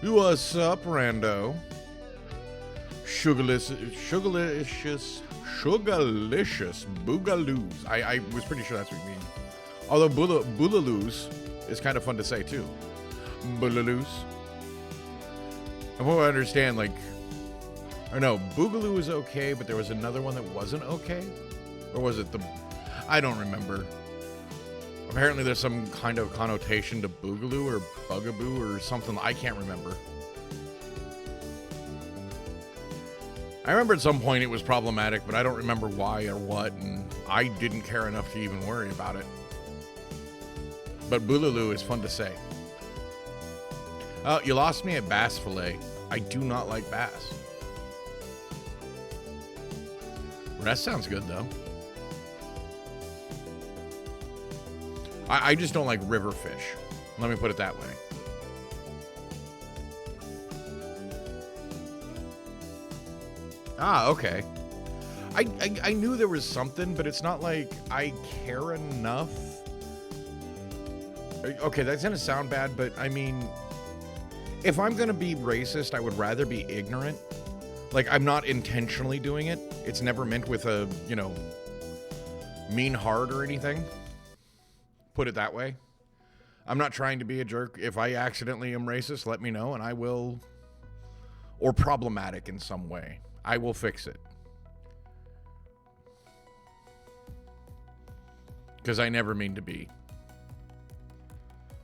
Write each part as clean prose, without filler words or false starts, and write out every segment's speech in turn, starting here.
What's up, Rando? Sugarlicious boogaloos. I was pretty sure that's what you mean. Although boolaloos is kind of fun to say too. Boolaloos. From what I understand, or no, boogaloo is okay, but there was another one that wasn't okay? Or was it I don't remember. Apparently there's some kind of connotation to boogaloo or bugaboo or something. I can't remember. I remember at some point it was problematic, but I don't remember why or what, and I didn't care enough to even worry about it. But boogaloo is fun to say. Oh, you lost me at bass fillet. I do not like bass. That sounds good, though. I just don't like river fish. Let me put it that way. Ah, okay. I knew there was something, but it's not like I care enough. Okay, that's gonna sound bad, but I mean, if I'm gonna be racist, I would rather be ignorant. Like, I'm not intentionally doing it. It's never meant with a, mean heart or anything. Put it that way. I'm not trying to be a jerk. If I accidentally am racist, let me know and I will, or problematic in some way, I will fix it. Because I never mean to be.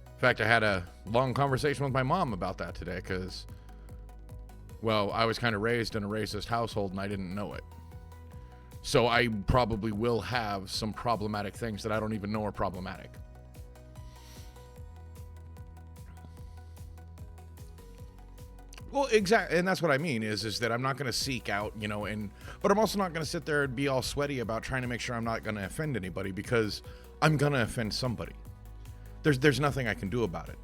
In fact, I had a long conversation with my mom about that today because, well, I was kind of raised in a racist household and I didn't know it. So I probably will have some problematic things that I don't even know are problematic. Well, exactly, and that's what I mean is that I'm not going to seek out, but I'm also not going to sit there and be all sweaty about trying to make sure I'm not going to offend anybody because I'm going to offend somebody. There's nothing I can do about it.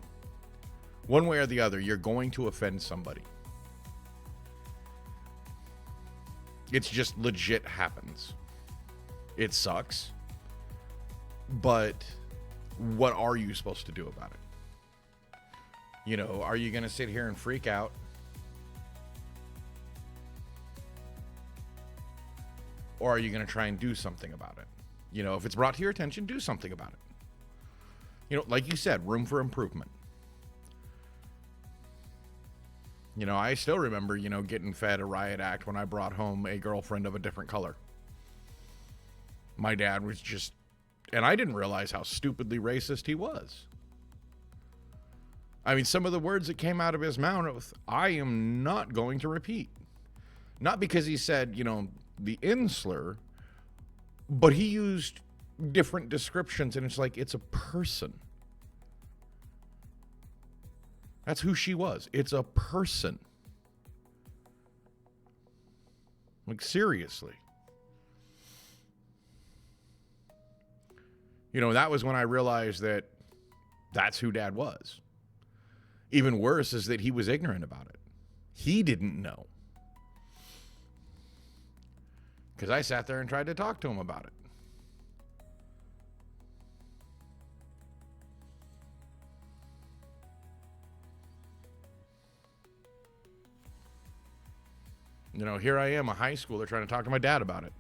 One way or the other, you're going to offend somebody. It's just legit happens. It sucks. But what are you supposed to do about it? Are you going to sit here and freak out? Or are you going to try and do something about it? If it's brought to your attention, do something about it. Like you said, room for improvement. I still remember, getting fed a riot act when I brought home a girlfriend of a different color. My dad was just, and I didn't realize how stupidly racist he was. I mean, some of the words that came out of his mouth, I am not going to repeat. Not because he said, the N slur, but he used different descriptions, and it's like, it's a person. That's who she was. It's a person. Like, seriously. That was when I realized that that's who Dad was. Even worse is that he was ignorant about it. He didn't know. Because I sat there and tried to talk to him about it. Here I am, a high schooler, trying to talk to my dad about it.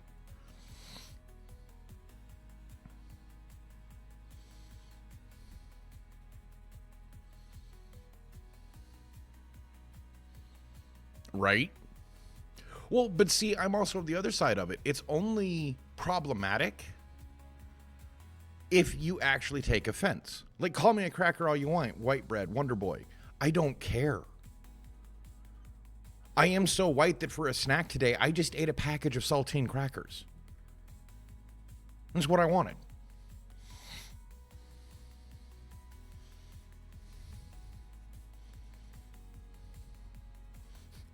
Right? Well, but see, I'm also the other side of it. It's only problematic if you actually take offense. Like, call me a cracker all you want, white bread, Wonder Boy. I don't care. I am so white that for a snack today, I just ate a package of saltine crackers. That's what I wanted.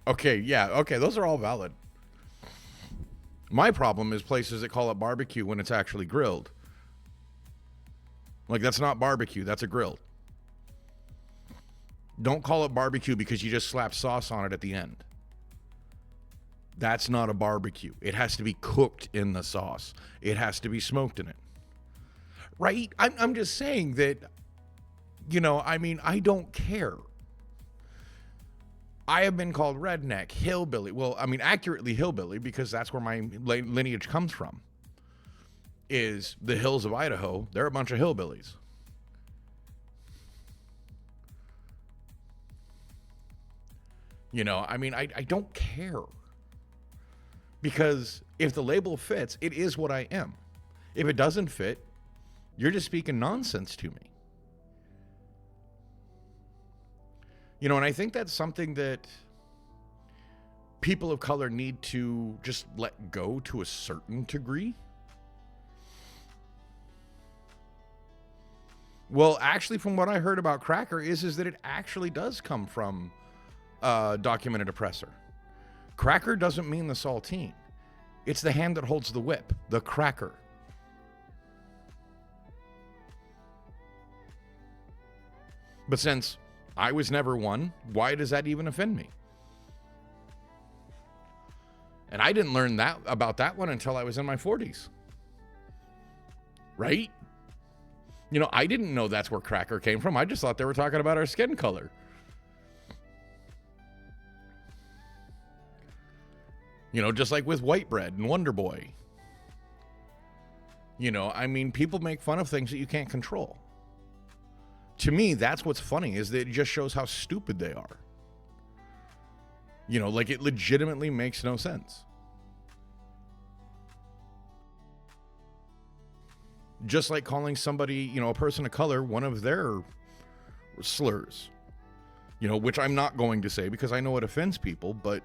Okay, yeah, okay, those are all valid. My problem is places that call it barbecue when it's actually grilled. Like, that's not barbecue, that's a grill. Don't call it barbecue because you just slap sauce on it at the end. That's not a barbecue. It has to be cooked in the sauce. It has to be smoked in it. Right? I'm just saying that, I don't care. I have been called redneck, hillbilly. Well, I mean, accurately hillbilly, because that's where my lineage comes from. Is the hills of Idaho. They're a bunch of hillbillies. You know, I mean, I don't care. Because if the label fits, it is what I am. If it doesn't fit, you're just speaking nonsense to me. You know, and I think that's something that people of color need to just let go to a certain degree. Well, actually, from what I heard about Cracker is that it actually does come from a documented oppressor. Cracker doesn't mean the saltine. It's the hand that holds the whip, the cracker. But since I was never one, why does that even offend me? And I didn't learn that about that one until I was in my 40s. Right? You know, I didn't know that's where cracker came from. I just thought they were talking about our skin color. You know, just like with white bread and Wonder Boy. You know, I mean, people make fun of things that you can't control. To me, that's what's funny, is that it just shows how stupid they are. You know, like, it legitimately makes no sense. Just like calling somebody, you know, a person of color, one of their slurs. You know, which I'm not going to say because I know it offends people, but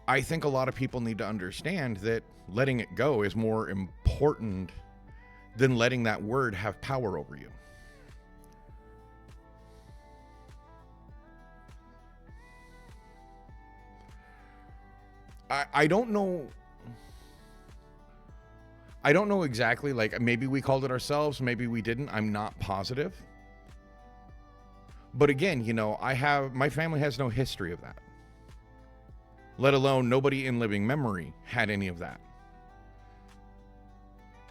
I think a lot of people need to understand that letting it go is more important than letting that word have power over you. I don't know. I don't know exactly, like, maybe we called it ourselves, maybe we didn't. I'm not positive. But again, you know, my family has no history of that. Let alone nobody in living memory had any of that.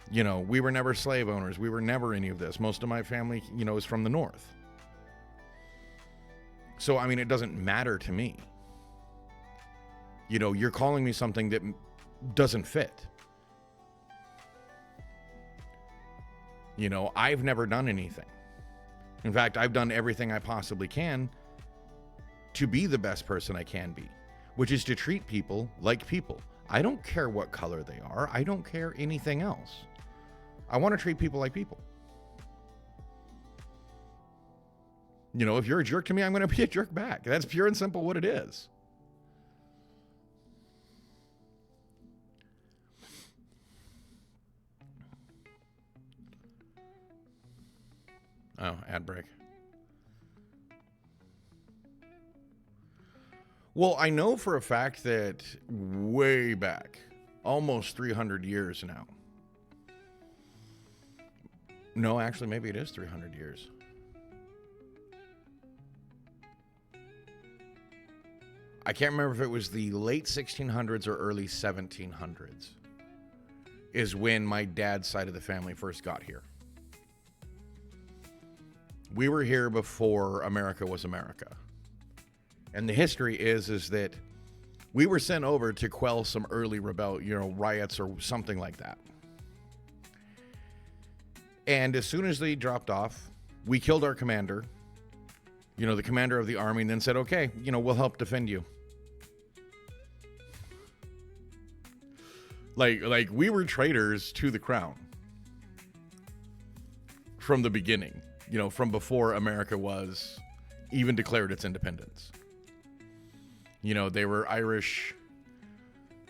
You know, we were never slave owners. We were never any of this. Most of my family, you know, is from the North. So, I mean, it doesn't matter to me. You know, you're calling me something that doesn't fit. You know, I've never done anything. In fact, I've done everything I possibly can to be the best person I can be, which is to treat people like people. I don't care what color they are. I don't care anything else. I want to treat people like people. You know, if you're a jerk to me, I'm going to be a jerk back. That's pure and simple what it is. Oh, ad break. Well, I know for a fact that way back, almost 300 years now. No, actually, maybe it is 300 years. I can't remember if it was the late 1600s or early 1700s is when my dad's side of the family first got here. We were here before America was America. And the history is that we were sent over to quell some early riots or something like that. And as soon as they dropped off, we killed our commander, you know, the commander of the army, and then said, okay, you know, we'll help defend you. Like we were traitors to the crown from the beginning, you know, from before America was even declared its independence. You know, they were Irish.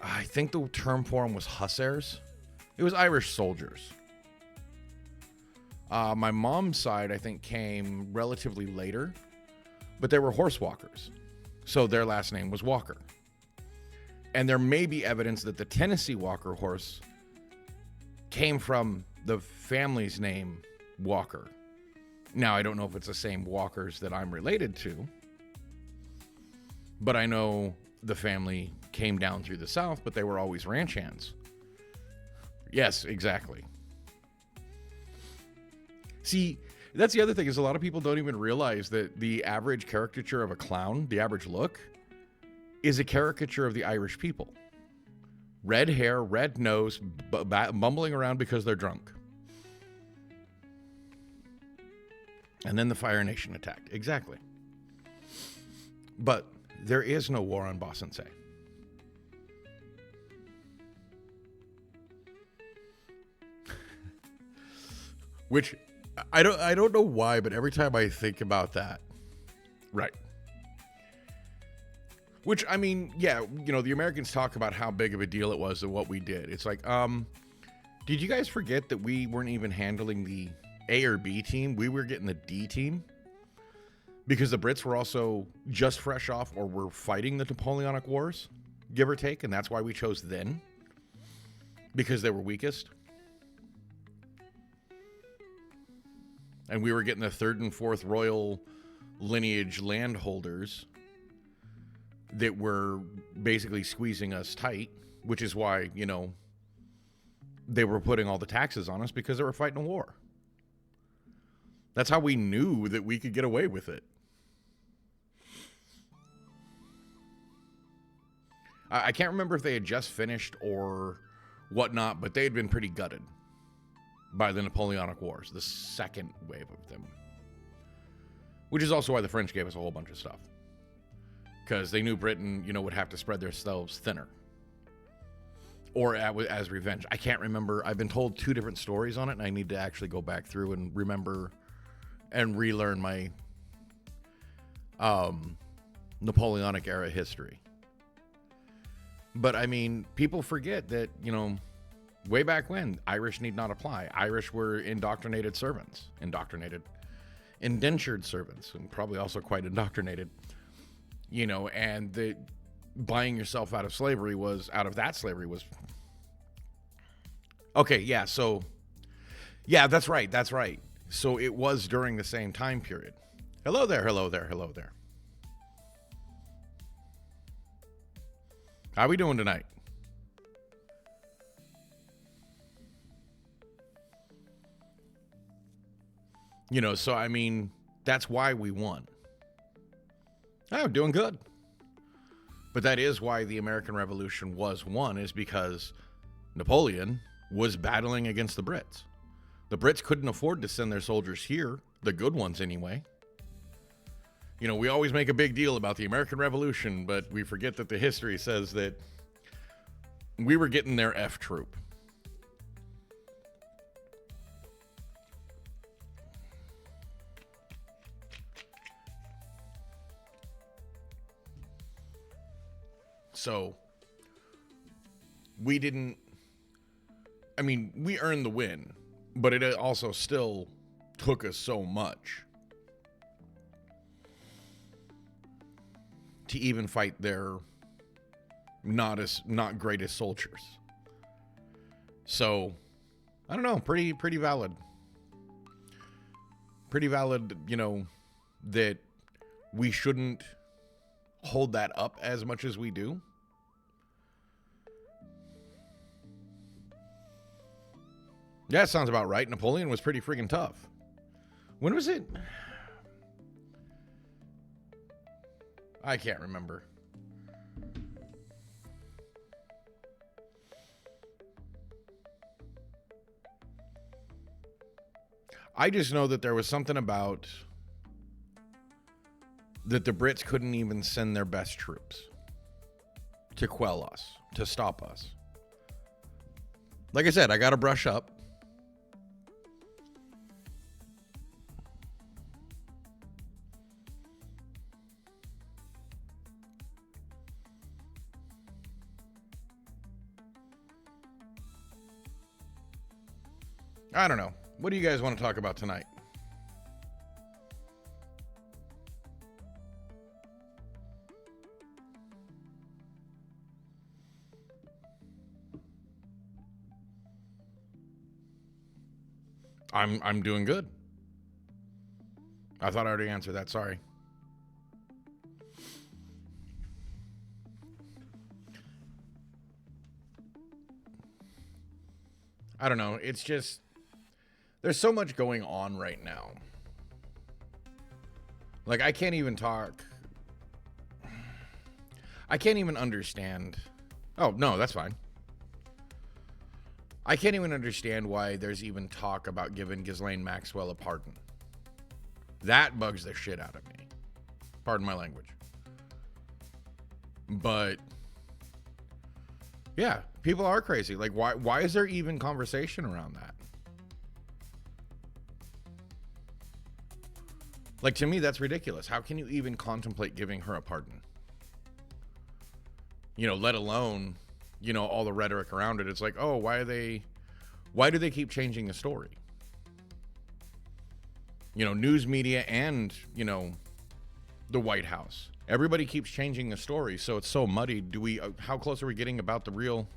I think the term for them was hussars. It was Irish soldiers. My mom's side, I think, came relatively later, but they were horse walkers. So their last name was Walker. And there may be evidence that the Tennessee Walker horse came from the family's name, Walker. Now, I don't know if it's the same Walkers that I'm related to, but I know the family came down through the South, but they were always ranch hands. Yes, exactly. See, That's the other thing is a lot of people don't even realize that the average caricature of a clown, the average look, is a caricature of the Irish people. Red hair, red nose, bumbling around because they're drunk. And then the Fire Nation attacked. Exactly. But there is no war on Boston Say. Which I don't know why, but every time I think about that, right. Which, I mean, yeah, you know, the Americans talk about how big of a deal it was and what we did. It's like, did you guys forget that we weren't even handling the A or B team? We were getting the D team because the Brits were also just fresh off or were fighting the Napoleonic Wars, give or take, and that's why we chose then, because they were weakest. And we were getting the third and fourth royal lineage landholders that were basically squeezing us tight, which is why, you know, they were putting all the taxes on us because they were fighting a war. That's how we knew that we could get away with it. I can't remember if they had just finished or whatnot, but they had been pretty gutted by the Napoleonic Wars, the second wave of them. Which is also why the French gave us a whole bunch of stuff. Because they knew Britain, you know, would have to spread themselves thinner. Or as revenge. I can't remember. I've been told two different stories on it, and I need to actually go back through and remember and relearn my Napoleonic era history. But, I mean, people forget that, you know, way back when, Irish need not apply. Irish were indentured servants, and probably also quite indoctrinated. You know, and the buying yourself out of that slavery was, okay, yeah, so, yeah, that's right. So it was during the same time period. Hello there. How we doing tonight? You know, so, I mean, that's why we won. Oh, doing good. But that is why the American Revolution was won, is because Napoleon was battling against the Brits. The Brits couldn't afford to send their soldiers here, the good ones anyway. You know, we always make a big deal about the American Revolution, but we forget that the history says that we were getting their F troop. So, we earned the win, but it also still took us so much to even fight their not greatest soldiers. So, I don't know, pretty valid. Pretty valid, you know, that we shouldn't hold that up as much as we do. Yeah, that sounds about right. Napoleon was pretty freaking tough. When was it? I can't remember. I just know that there was something about that the Brits couldn't even send their best troops to quell us, to stop us. Like I said, I got to brush up. I don't know. What do you guys want to talk about tonight? I'm doing good. I thought I already answered that. Sorry. I don't know. It's just there's so much going on right now Like, I can't even understand. Oh, no, that's fine. I can't even understand why there's even talk about giving Ghislaine Maxwell a pardon. That bugs the shit out of me. Pardon my language. But yeah, people are crazy. Like, why is there even conversation around that? Like, to me, that's ridiculous. How can you even contemplate giving her a pardon? Let alone, all the rhetoric around it. It's like, oh, why do they keep changing the story? News media and, the White House. Everybody keeps changing the story, so it's so muddy. How close are we getting about the real?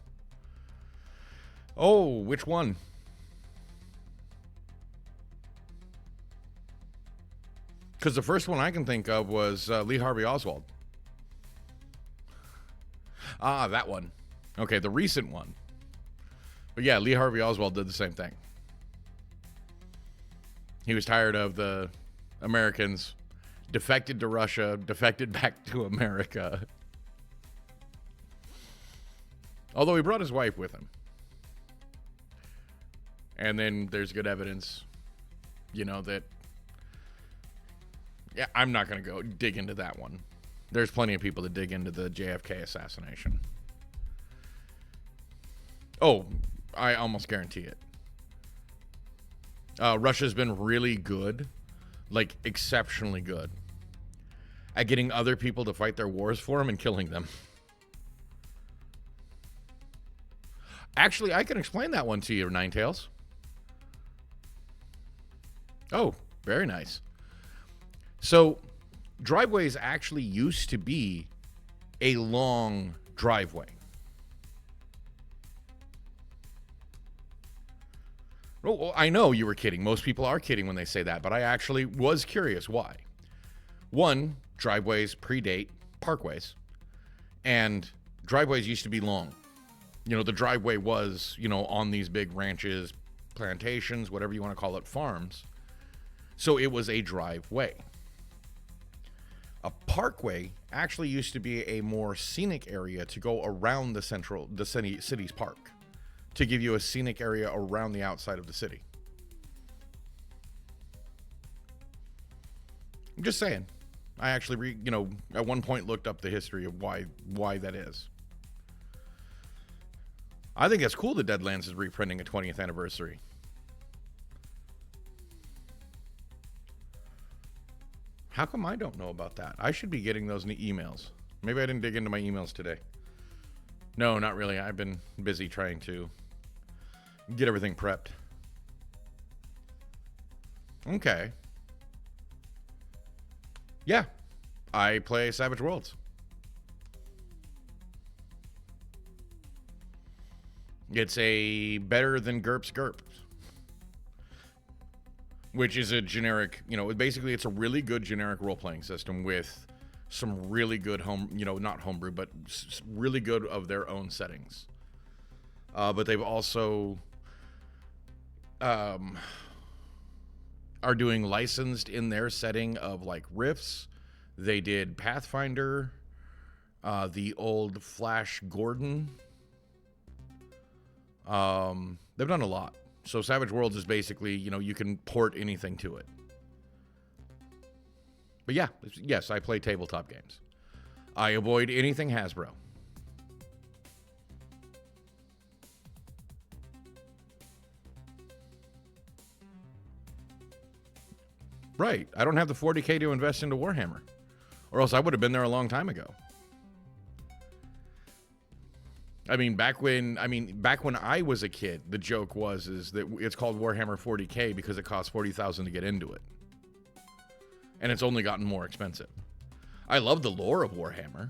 Oh, which one? Because the first one I can think of was Lee Harvey Oswald. Ah, that one. Okay, the recent one. But yeah, Lee Harvey Oswald did the same thing. He was tired of the Americans, defected to Russia, defected back to America. Although he brought his wife with him. And then there's good evidence, that... Yeah, I'm not going to go dig into that one. There's plenty of people that dig into the JFK assassination. Oh, I almost guarantee it. Russia's been really good, like exceptionally good, at getting other people to fight their wars for them and killing them. Actually, I can explain that one to you, Ninetails. Oh, very nice. So, driveways actually used to be a long driveway. Oh, I know you were kidding. Most people are kidding when they say that, but I actually was curious why. One, driveways predate parkways, and driveways used to be long. The driveway was, on these big ranches, plantations, whatever you want to call it, farms. So it was a driveway. A parkway actually used to be a more scenic area to go around the city's park, to give you a scenic area around the outside of the city. I'm just saying. I actually, at one point looked up the history of why that is. I think it's cool that Deadlands is reprinting a 20th anniversary. How come I don't know about that? I should be getting those emails. Maybe I didn't dig into my emails today. No, not really. I've been busy trying to get everything prepped. Okay. Yeah. I play Savage Worlds. It's a better than GURPS GURPS. Which is a generic, basically it's a really good generic role-playing system with some really good not homebrew, but really good of their own settings. But they've also are doing licensed in their setting of like Rifts. They did Pathfinder, the old Flash Gordon. They've done a lot. So Savage Worlds is basically, you can port anything to it. But yeah, yes, I play tabletop games. I avoid anything Hasbro. Right. I don't have the $40K to invest into Warhammer. Or else I would have been there a long time ago. Back when I was a kid, the joke is that it's called Warhammer 40K because it costs $40,000 to get into it. And it's only gotten more expensive. I love the lore of Warhammer.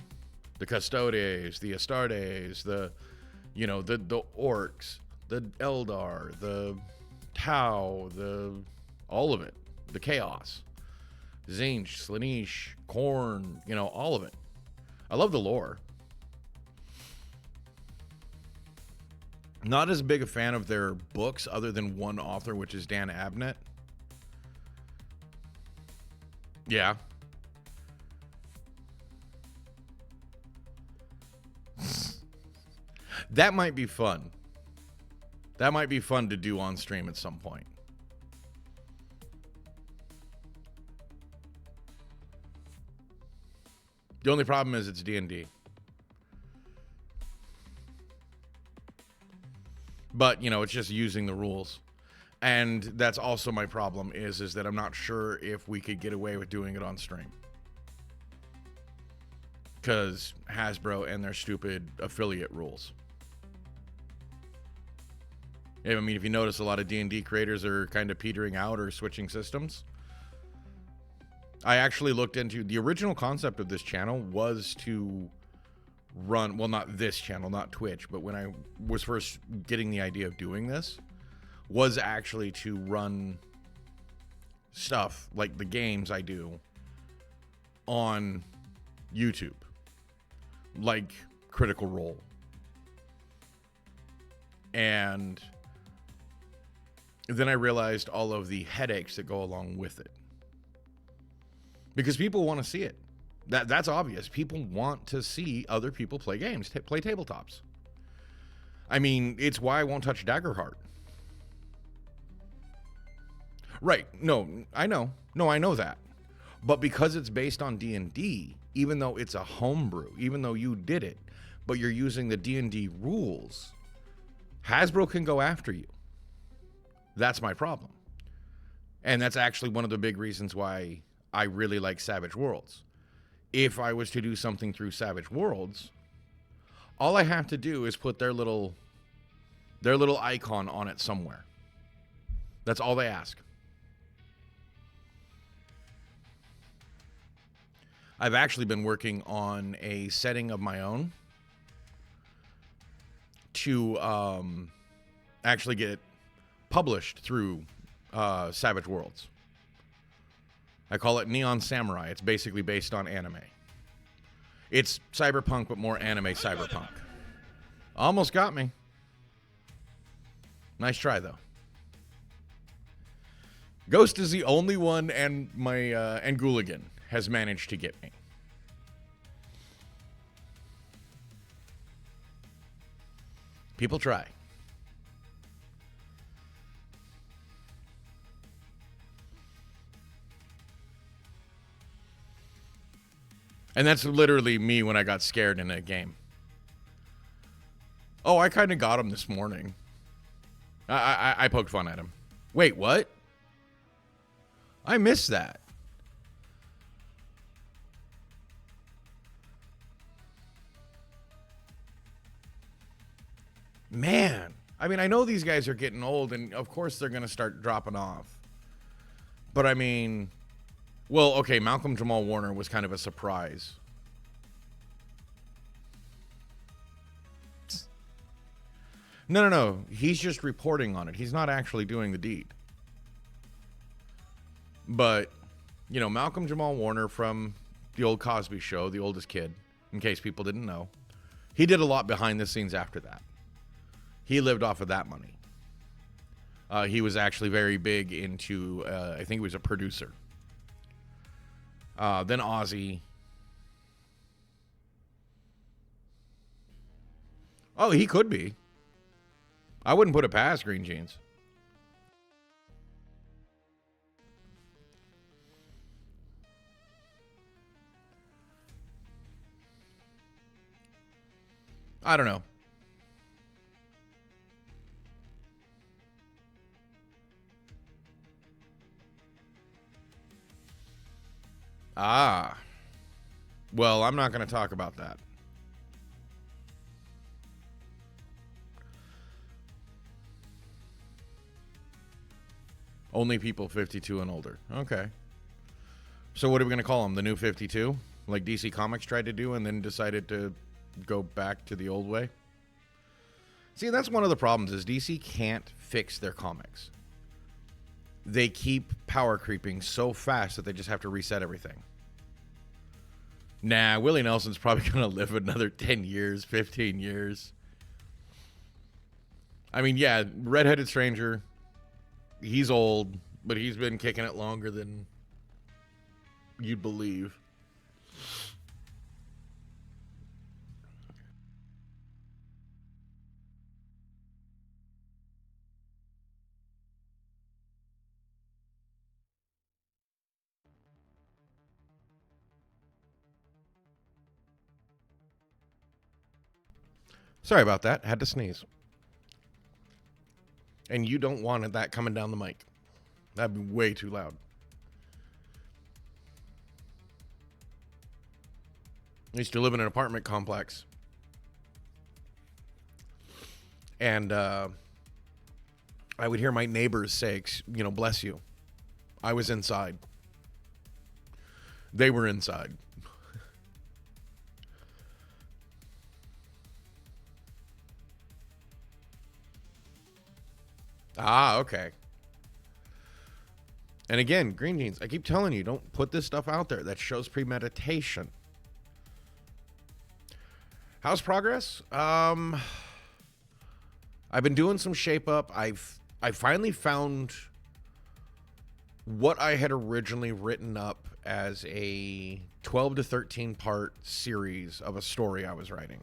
The Custodes, the Astartes, the Orcs, the Eldar, the Tau, all of it. The Chaos. Tzeentch, Slaanesh, Khorne, all of it. I love the lore. Not as big a fan of their books other than one author, which is Dan Abnett. Yeah. That might be fun. That might be fun to do on stream at some point. The only problem is it's D&D. But, you know, it's just using the rules. And that's also my problem is that I'm not sure if we could get away with doing it on stream. Because Hasbro and their stupid affiliate rules. I mean, if you notice, a lot of D&D creators are kind of petering out or switching systems. I actually looked into the original concept of this channel was to run, well, not this channel, not Twitch, but when I was first getting the idea of doing this, was actually to run stuff like the games I do on YouTube, like Critical Role. And then I realized all of the headaches that go along with it. Because people want to see it. That's obvious. People want to see other people play games, play tabletops. I mean, it's why I won't touch Daggerheart. Right. No, I know. No, I know that. But because it's based on D&D, even though it's a homebrew, even though you did it, but you're using the D&D rules, Hasbro can go after you. That's my problem. And that's actually one of the big reasons why I really like Savage Worlds. If I was to do something through Savage Worlds, all I have to do is put their little icon on it somewhere. That's all they ask. I've actually been working on a setting of my own to actually get published through Savage Worlds. I call it Neon Samurai. It's basically based on anime. It's cyberpunk, but more anime cyberpunk. Almost got me. Nice try, though. Ghost is the only one, and my and Gooligan has managed to get me. People try. And that's literally me when I got scared in a game. Oh, I kind of got him this morning. I poked fun at him. Wait, what? I missed that. Man. I mean, I know these guys are getting old, and of course they're going to start dropping off. But I mean... Well, okay, Malcolm Jamal Warner was kind of a surprise. No. He's just reporting on it. He's not actually doing the deed. But, you know, Malcolm Jamal Warner from the old Cosby Show, The Oldest Kid, in case people didn't know, he did a lot behind the scenes after that. He lived off of that money. He was actually very big into, I think he was a producer. Then Ozzy. Oh, he could be. I wouldn't put it past Green Jeans. I don't know. Ah. Well, I'm not going to talk about that. Only people 52 and older. Okay. So what are we going to call them? The new 52? Like DC Comics tried to do and then decided to go back to the old way? See, that's one of the problems is DC can't fix their comics. They keep power creeping so fast that they just have to reset everything. Nah, Willie Nelson's probably going to live another 10 years, 15 years. I mean, yeah, Redheaded Stranger, he's old, but he's been kicking it longer than you'd believe. Sorry about that. Had to sneeze. And you don't want that coming down the mic. That'd be way too loud. I used to live in an apartment complex. And I would hear my neighbors say, bless you. I was inside. They were inside. Ah, okay. And again, Green Jeans, I keep telling you, don't put this stuff out there. That shows premeditation. How's progress? I've been doing some shape up. I finally found what I had originally written up as a 12 to 13 part series of a story I was writing.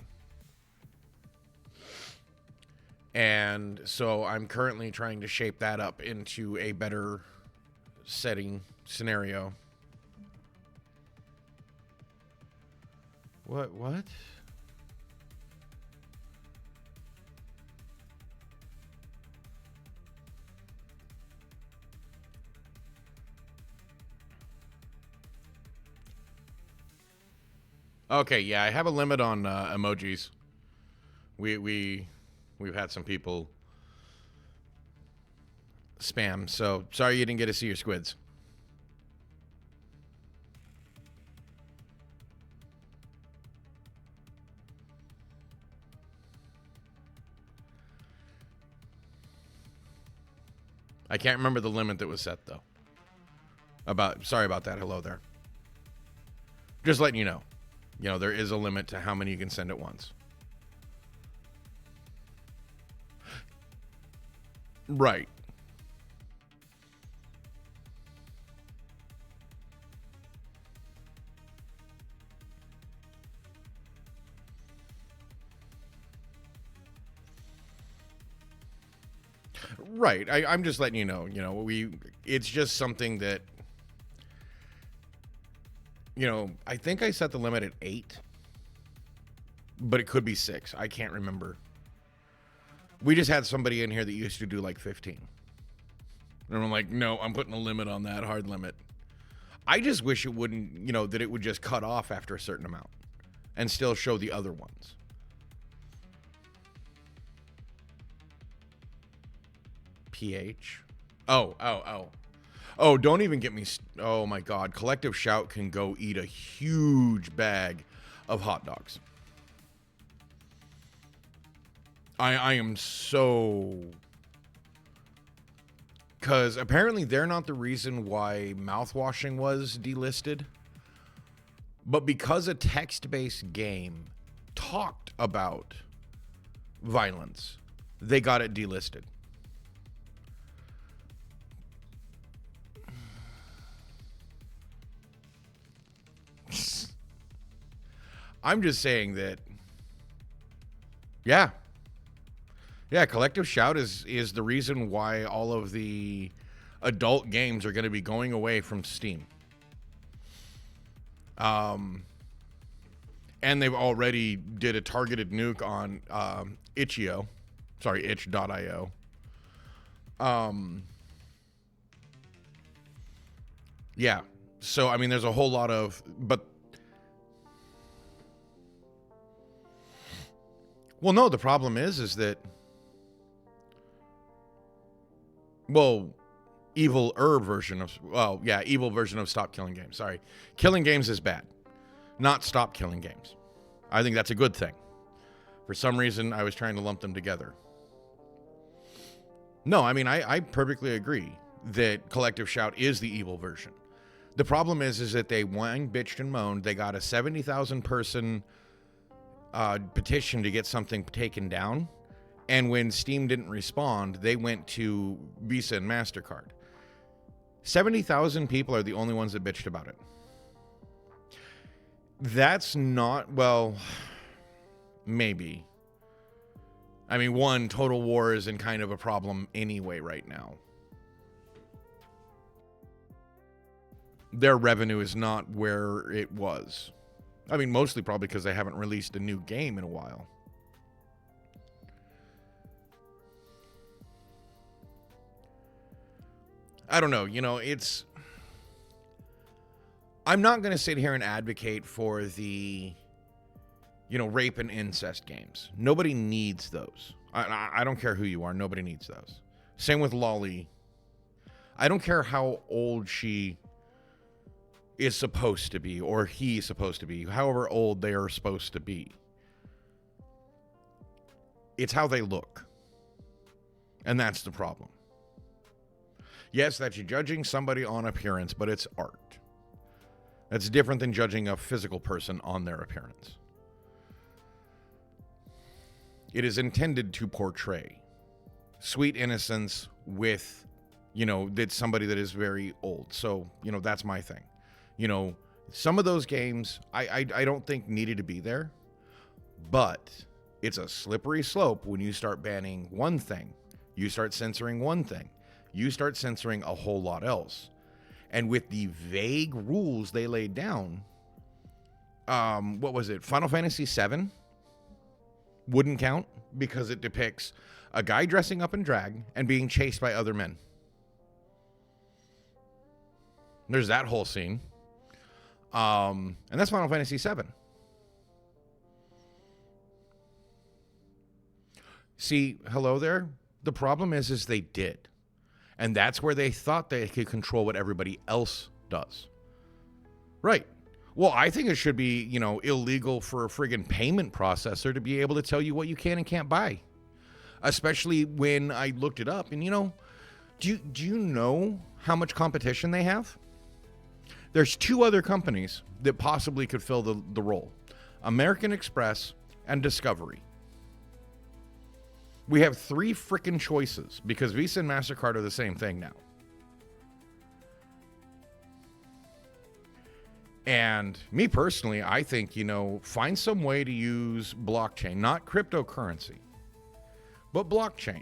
And so I'm currently trying to shape that up into a better setting scenario. What? Okay, yeah, I have a limit on emojis. We've had some people spam, so sorry you didn't get to see your squids. I can't remember the limit that was set, though. Sorry about that. Hello there. Just letting you know. There is a limit to how many you can send at once. Right. Right. I'm just letting you know, it's just something that, I think I set the limit at 8, but it could be 6. I can't remember. We just had somebody in here that used to do like 15. And I'm like, no, I'm putting a limit on that, hard limit. I just wish it wouldn't, that it would just cut off after a certain amount and still show the other ones. PH. Oh, don't even get me. Oh my God. Collective Shout can go eat a huge bag of hot dogs. I am so... Because apparently they're not the reason why mouthwashing was delisted. But because a text-based game talked about violence, they got it delisted. I'm just saying that, yeah, Collective Shout is the reason why all of the adult games are going to be going away from Steam. And they've already did a targeted nuke on itch.io. Yeah. So, I mean, there's a whole lot of, but well, no, the problem is that, evil version of Stop Killing Games. Sorry. Killing Games is bad. Not Stop Killing Games. I think that's a good thing. For some reason, I was trying to lump them together. No, I mean, I perfectly agree that Collective Shout is the evil version. The problem is that they whined, bitched, and moaned. They got a 70,000 person petition to get something taken down. And when Steam didn't respond, they went to Visa and MasterCard. 70,000 people are the only ones that bitched about it. That's not, maybe. I mean, one, Total War is in kind of a problem anyway right now. Their revenue is not where it was. I mean, mostly probably because they haven't released a new game in a while. I don't know, I'm not going to sit here and advocate for the, rape and incest games. Nobody needs those. I don't care who you are. Nobody needs those. Same with Lolly. I don't care how old she is supposed to be or he's supposed to be, however old they are supposed to be. It's how they look. And that's the problem. Yes, that's you judging somebody on appearance, but it's art. That's different than judging a physical person on their appearance. It is intended to portray sweet innocence with, that somebody that is very old. So, that's my thing. Some of those games I don't think needed to be there, but it's a slippery slope when you start banning one thing, you start censoring one thing, you start censoring a whole lot else. And with the vague rules they laid down, what was it? Final Fantasy VII wouldn't count because it depicts a guy dressing up in drag and being chased by other men. There's that whole scene. And that's Final Fantasy VII. See, hello there. The problem is they did. And that's where they thought they could control what everybody else does. Right. Well, I think it should be, illegal for a friggin' payment processor to be able to tell you what you can and can't buy. Especially when I looked it up. And, do you know how much competition they have? There's two other companies that possibly could fill the role. American Express and Discovery. We have three frickin' choices because Visa and MasterCard are the same thing now. And me personally, I think, find some way to use blockchain, not cryptocurrency, but blockchain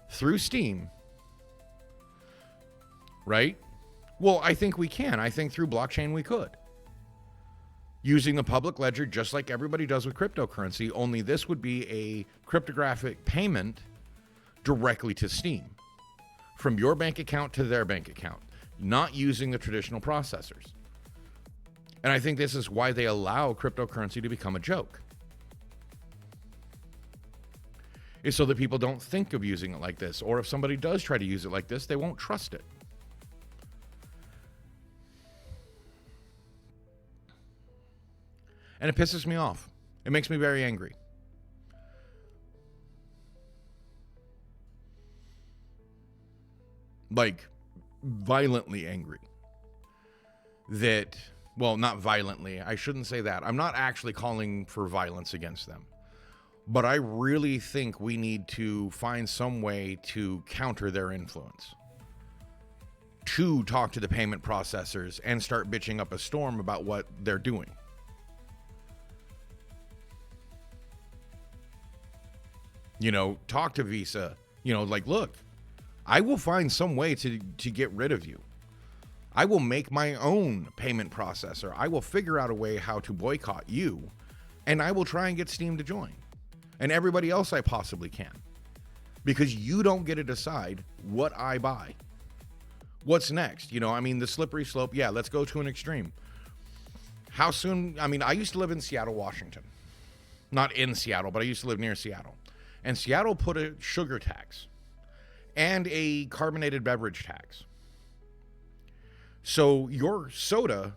through Steam, right? Well, I think we can. I think through blockchain we could. Using the public ledger just like everybody does with cryptocurrency, only this would be a cryptographic payment directly to Steam. From your bank account to their bank account, not using the traditional processors. And I think this is why they allow cryptocurrency to become a joke. Is so that people don't think of using it like this, or if somebody does try to use it like this, they won't trust it. And it pisses me off. It makes me very angry. Like, violently angry. That, well, not violently. I shouldn't say that. I'm not actually calling for violence against them. But I really think we need to find some way to counter their influence. To talk to the payment processors and start bitching up a storm about what they're doing. Talk to Visa, look, I will find some way to get rid of you. I will make my own payment processor. I will figure out a way how to boycott you, and I will try and get Steam to join. And everybody else I possibly can. Because you don't get to decide what I buy. What's next? The slippery slope, yeah, let's go to an extreme. How soon, I used to live in Seattle, Washington. Not in Seattle, but I used to live near Seattle. And Seattle put a sugar tax and a carbonated beverage tax. So your soda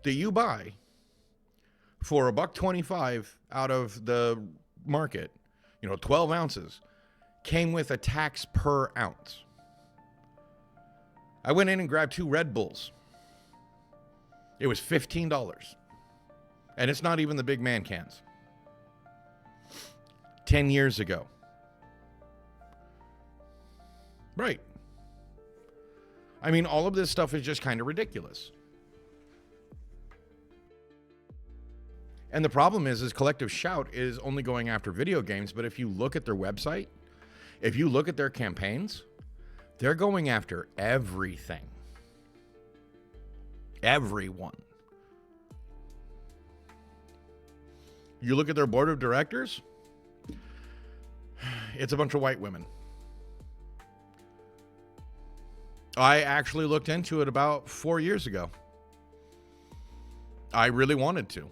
that you buy for $1.25 out of the market, 12 ounces, came with a tax per ounce. I went in and grabbed 2 Red Bulls. It was $15. And it's not even the big man cans. 10 years ago. Right. All of this stuff is just kind of ridiculous. And the problem is Collective Shout is only going after video games, but if you look at their website, if you look at their campaigns, they're going after everything. Everyone. You look at their board of directors, it's a bunch of white women. I actually looked into it about 4 years ago. I really wanted to.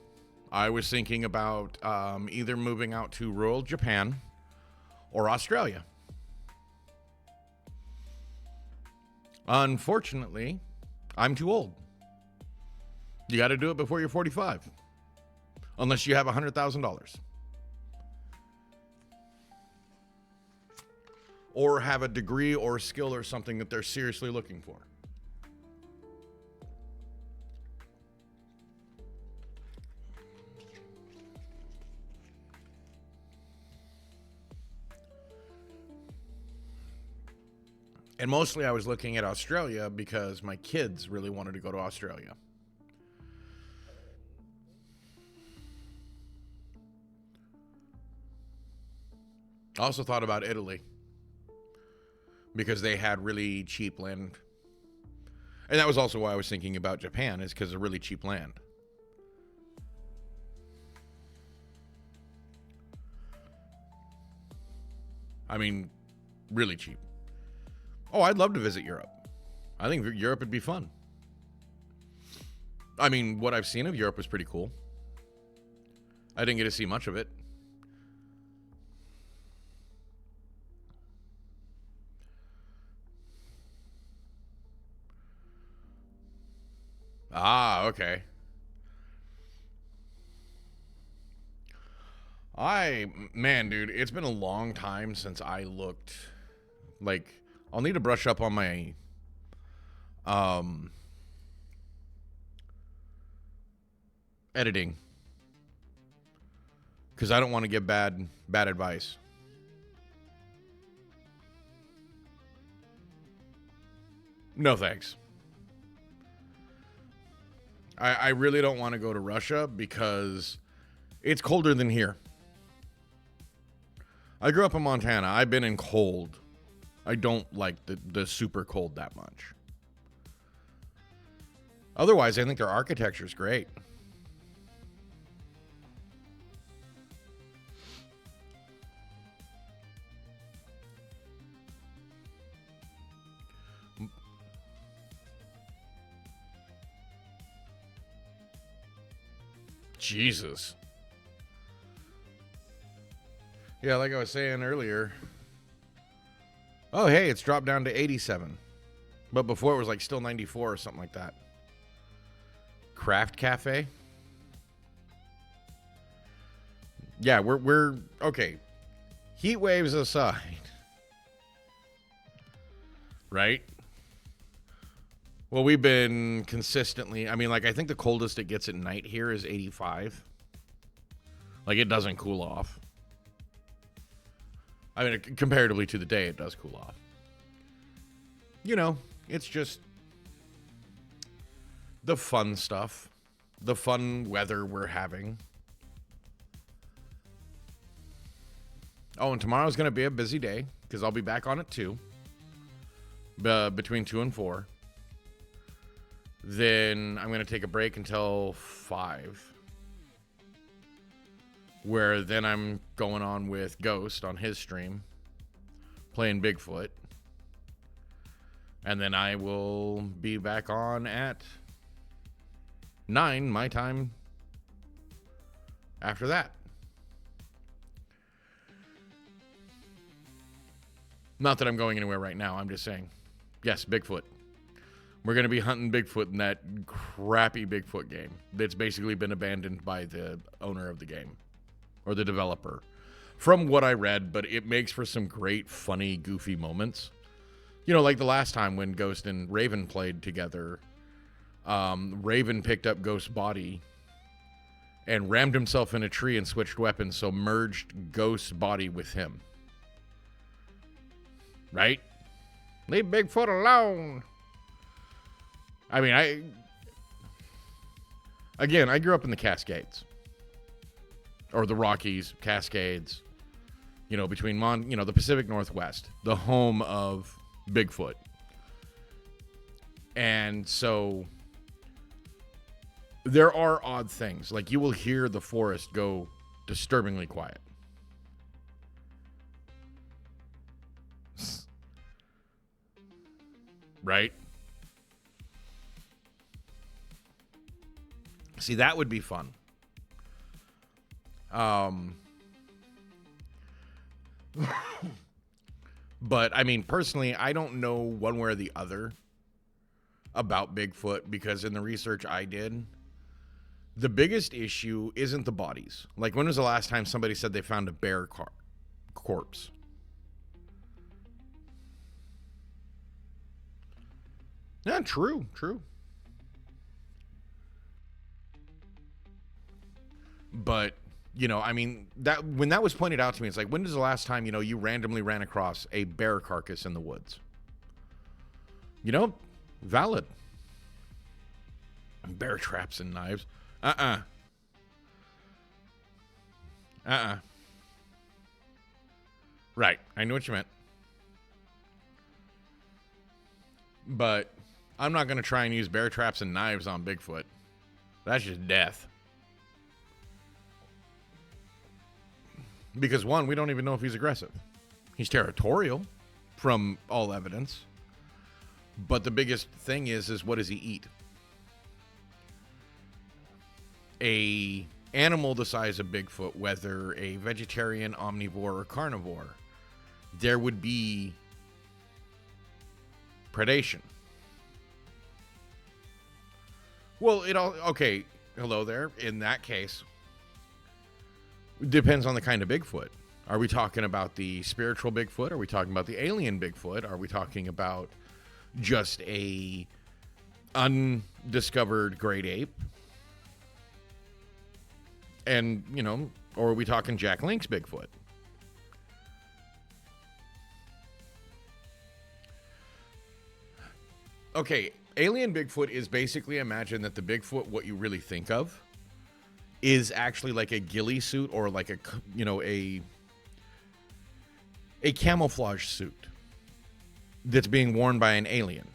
I was thinking about either moving out to rural Japan or Australia. Unfortunately, I'm too old. You got to do it before you're 45, unless you have $100,000. Or have a degree or skill or something that they're seriously looking for. And mostly I was looking at Australia because my kids really wanted to go to Australia. I also thought about Italy because they had really cheap land. And that was also why I was thinking about Japan, is because of really cheap land. I mean, really cheap. Oh, I'd love to visit Europe. I think Europe would be fun. I mean, what I've seen of Europe was pretty cool. I didn't get to see much of it. Ah, okay. Man, dude, it's been a long time since I looked. Like, I'll need to brush up on my editing, because I don't want to give bad advice. No thanks. I really don't want to go to Russia because it's colder than here. I grew up in Montana. I've been in cold. I don't like the super cold that much. Otherwise, I think their architecture is great. Jesus. Yeah, like I was saying earlier. Oh, hey, it's dropped down to 87. But before it was like still 94 or something like that. Craft Cafe. Yeah, we're okay. Heat waves aside. Right? Well, we've been consistently, I mean, like, I think the coldest it gets at night here is 85. Like, it doesn't cool off. I mean, comparatively to the day, it does cool off. You know, it's just the fun stuff. The fun weather we're having. Oh, and tomorrow's going to be a busy day, because I'll be back on at 2. Between 2 and 4. Then I'm going to take a break until 5. Where then I'm going on with Ghost on his stream. Playing Bigfoot. And then I will be back on at 9, my time, after that. Not that I'm going anywhere right now. I'm just saying, yes, Bigfoot. We're going to be hunting Bigfoot in that crappy Bigfoot game that's basically been abandoned by the owner of the game or the developer. From what I read, but it makes for some great, funny, goofy moments. You know, like the last time when Ghost and Raven played together, Raven picked up Ghost's body and rammed himself in a tree and switched weapons, so merged Ghost's body with him. Right? Leave Bigfoot alone. I mean, I grew up in the Cascades. Or the Rockies, Cascades. You know, between the Pacific Northwest. The home of Bigfoot. And so there are odd things. Like, you will hear the forest go disturbingly quiet. right? See, that would be fun. But I mean, personally, I don't know one way or the other about Bigfoot because in the research I did, the biggest issue isn't the bodies. Like, when was the last time somebody said they found a bear corpse? Yeah, true. But, you know, I mean, that when that was pointed out to me, it's like, when was the last time, you know, you randomly ran across a bear carcass in the woods? You know, valid. Bear traps and knives. Right. I knew what you meant. But I'm not going to try and use bear traps and knives on Bigfoot. That's just death. Because, one, we don't even know if he's aggressive. He's territorial from all evidence. But the biggest thing is what does he eat? A animal the size of Bigfoot, whether a vegetarian, omnivore, or carnivore, there would be predation. Well, okay, hello there. In that case, it depends on the kind of Bigfoot. Are we talking about the spiritual Bigfoot? Are we talking about the alien Bigfoot? Are we talking about just a undiscovered great ape? And, you know, or are we talking Jack Link's Bigfoot? Okay, alien Bigfoot is basically, imagine that the Bigfoot, what you really think of, is actually like a ghillie suit or like a, you know, a camouflage suit that's being worn by an alien.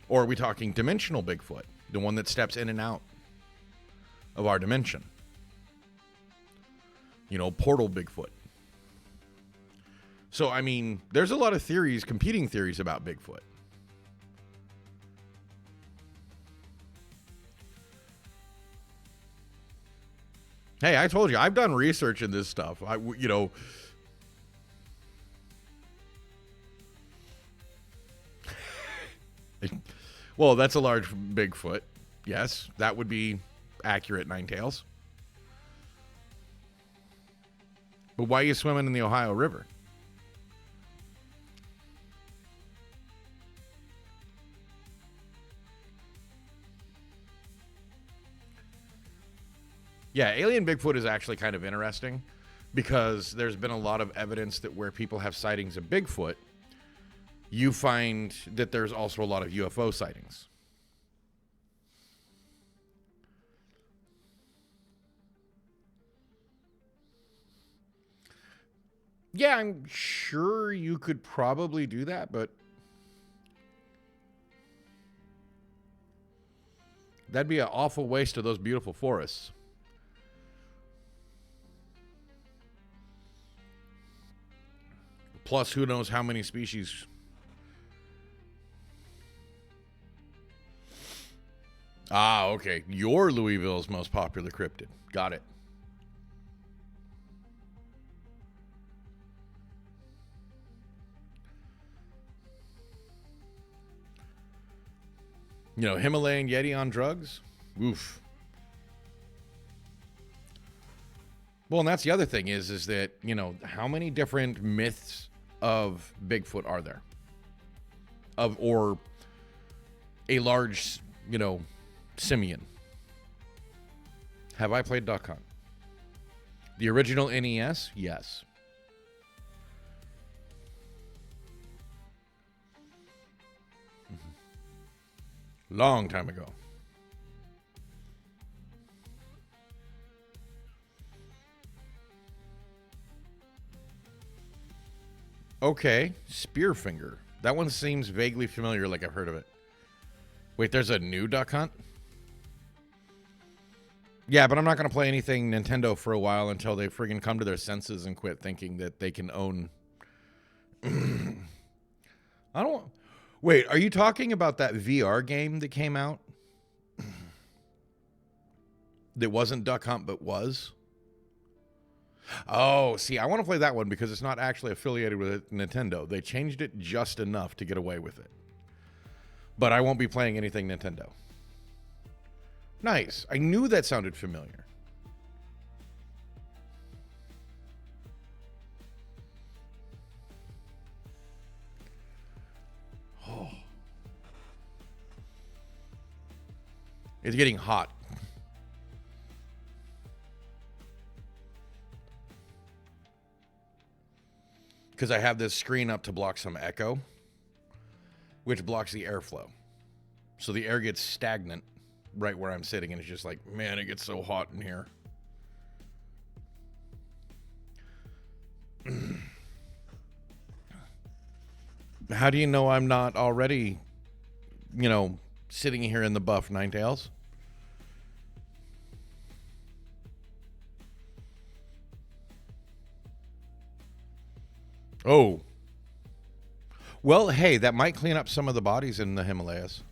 Or are we talking dimensional Bigfoot, the one that steps in and out of our dimension? You know, portal Bigfoot. So, I mean, there's a lot of theories, competing theories about Bigfoot. Hey, I told you, I've done research in this stuff. You know, well, that's a large Bigfoot. Yes, that would be accurate, Nine Tails. But why are you swimming in the Ohio River? Yeah, alien Bigfoot is actually kind of interesting because there's been a lot of evidence that where people have sightings of Bigfoot, you find that there's also a lot of UFO sightings. Yeah, I'm sure you could probably do that, but that'd be an awful waste of those beautiful forests. Plus, who knows how many species. Ah, okay. You're Louisville's most popular cryptid. Got it. You know, Himalayan Yeti on drugs? Oof. Well, and that's the other thing is that, you know, how many different myths of Bigfoot are there? Or a large, you know, simian. Have I played Duck Hunt? The original NES? Yes. Long time ago. Okay, Spearfinger. That one seems vaguely familiar, like I've heard of it. Wait, there's a new Duck Hunt? Yeah, but I'm not going to play anything Nintendo for a while until they friggin' come to their senses and quit thinking that they can own... I don't... Wait, are you talking about that VR game that came out? That wasn't Duck Hunt, but was? Oh, see, I want to play that one because it's not actually affiliated with Nintendo. They changed it just enough to get away with it. But I won't be playing anything Nintendo. Nice. I knew that sounded familiar. Oh. It's getting hot. Because I have this screen up to block some echo, which blocks the airflow. So the air gets stagnant right where I'm sitting, and it's just like, man, it gets so hot in here. How do you know I'm not already, sitting here in the buff, Ninetales? Oh. Well, hey, that might clean up some of the bodies in the Himalayas.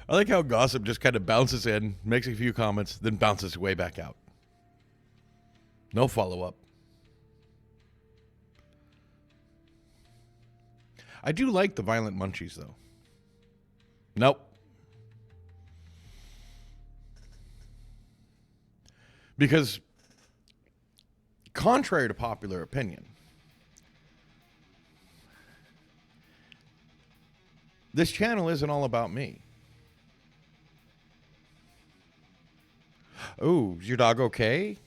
I like how gossip just kind of bounces in, makes a few comments, then bounces way back out. No follow-up. I do like the violent munchies, though. Nope. Because, contrary to popular opinion, this channel isn't all about me. Oh, is your dog okay?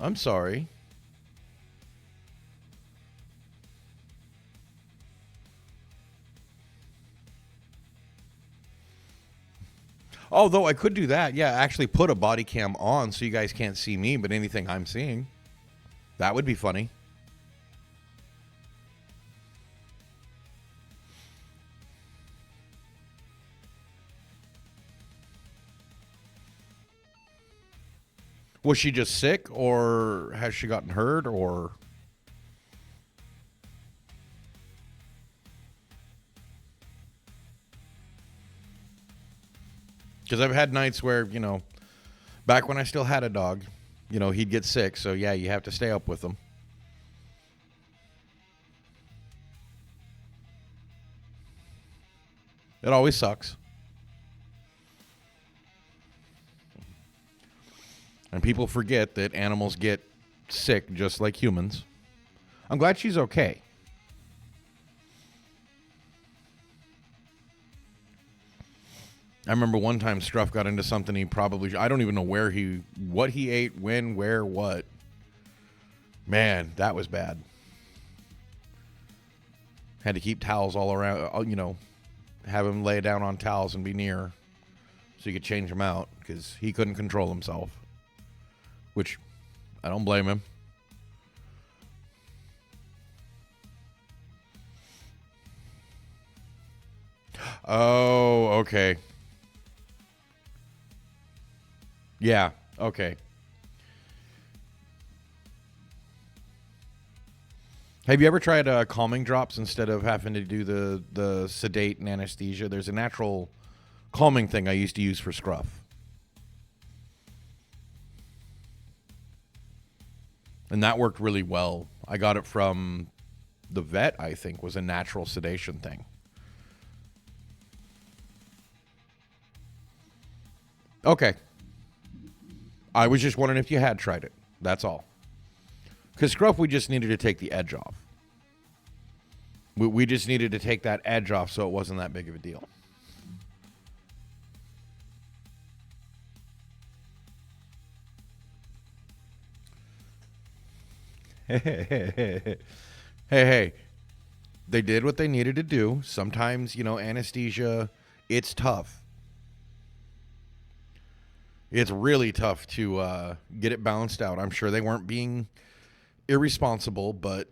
I'm sorry. Although I could do that. Yeah, actually put a body cam on so you guys can't see me, but anything I'm seeing. That would be funny. Was she just sick, or has she gotten hurt, or... Because I've had nights where, back when I still had a dog, he'd get sick. So, yeah, you have to stay up with him. It always sucks. And people forget that animals get sick just like humans. I'm glad she's okay. I remember one time Struff got into something he probably... I don't even know what he ate, when, where, what. Man, that was bad. Had to keep towels all around, have him lay down on towels and be near so you could change him out because he couldn't control himself. Which, I don't blame him. Oh, okay. Yeah, okay. Have you ever tried calming drops instead of having to do the sedate and anesthesia? There's a natural calming thing I used to use for Scruff. And that worked really well. I got it from the vet, I think, was a natural sedation thing. Okay. I was just wondering if you had tried it. That's all. Because Scruff, we just needed to take the edge off. We just needed to take that edge off so it wasn't that big of a deal. Hey. They did what they needed to do. Sometimes, anesthesia, it's tough. It's really tough to get it balanced out. I'm sure they weren't being irresponsible, but,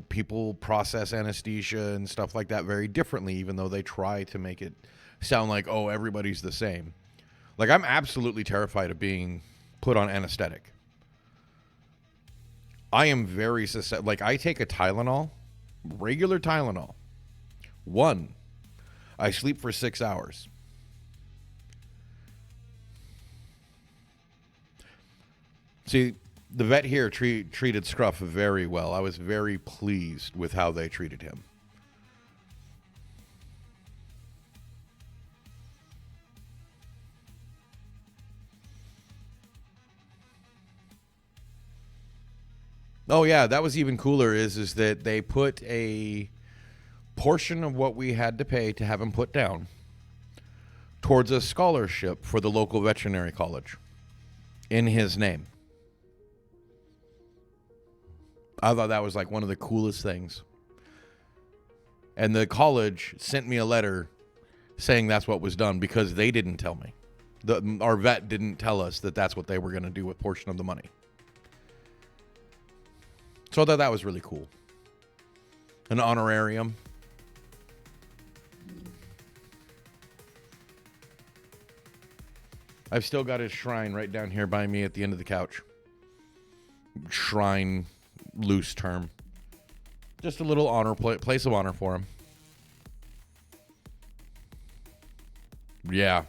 people process anesthesia and stuff like that very differently, even though they try to make it sound like, oh, everybody's the same. Like, I'm absolutely terrified of being put on anesthetic. I am very susceptible. Like, I take a Tylenol, regular Tylenol. One, I sleep for 6 hours. See, the vet here treated Scruff very well. I was very pleased with how they treated him. Oh yeah, that was even cooler is that they put a portion of what we had to pay to have him put down towards a scholarship for the local veterinary college in his name. I thought that was like one of the coolest things. And the college sent me a letter saying that's what was done because they didn't tell me. Our vet didn't tell us that that's what they were going to do with a portion of the money. So I thought that was really cool. An honorarium. I've still got his shrine right down here by me at the end of the couch. Shrine, loose term. Just a little honor place of honor for him. Yeah.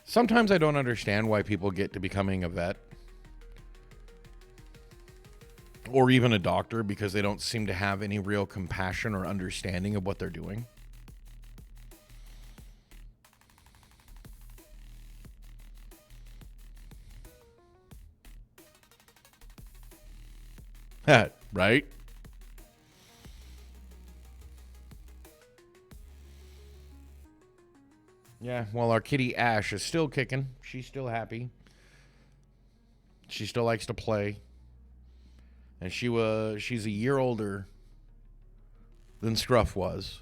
Sometimes I don't understand why people get to becoming a vet or even a doctor because they don't seem to have any real compassion or understanding of what they're doing. Right? Yeah, well, our kitty Ash is still kicking. She's still happy. She still likes to play. And she's a year older than Scruff was.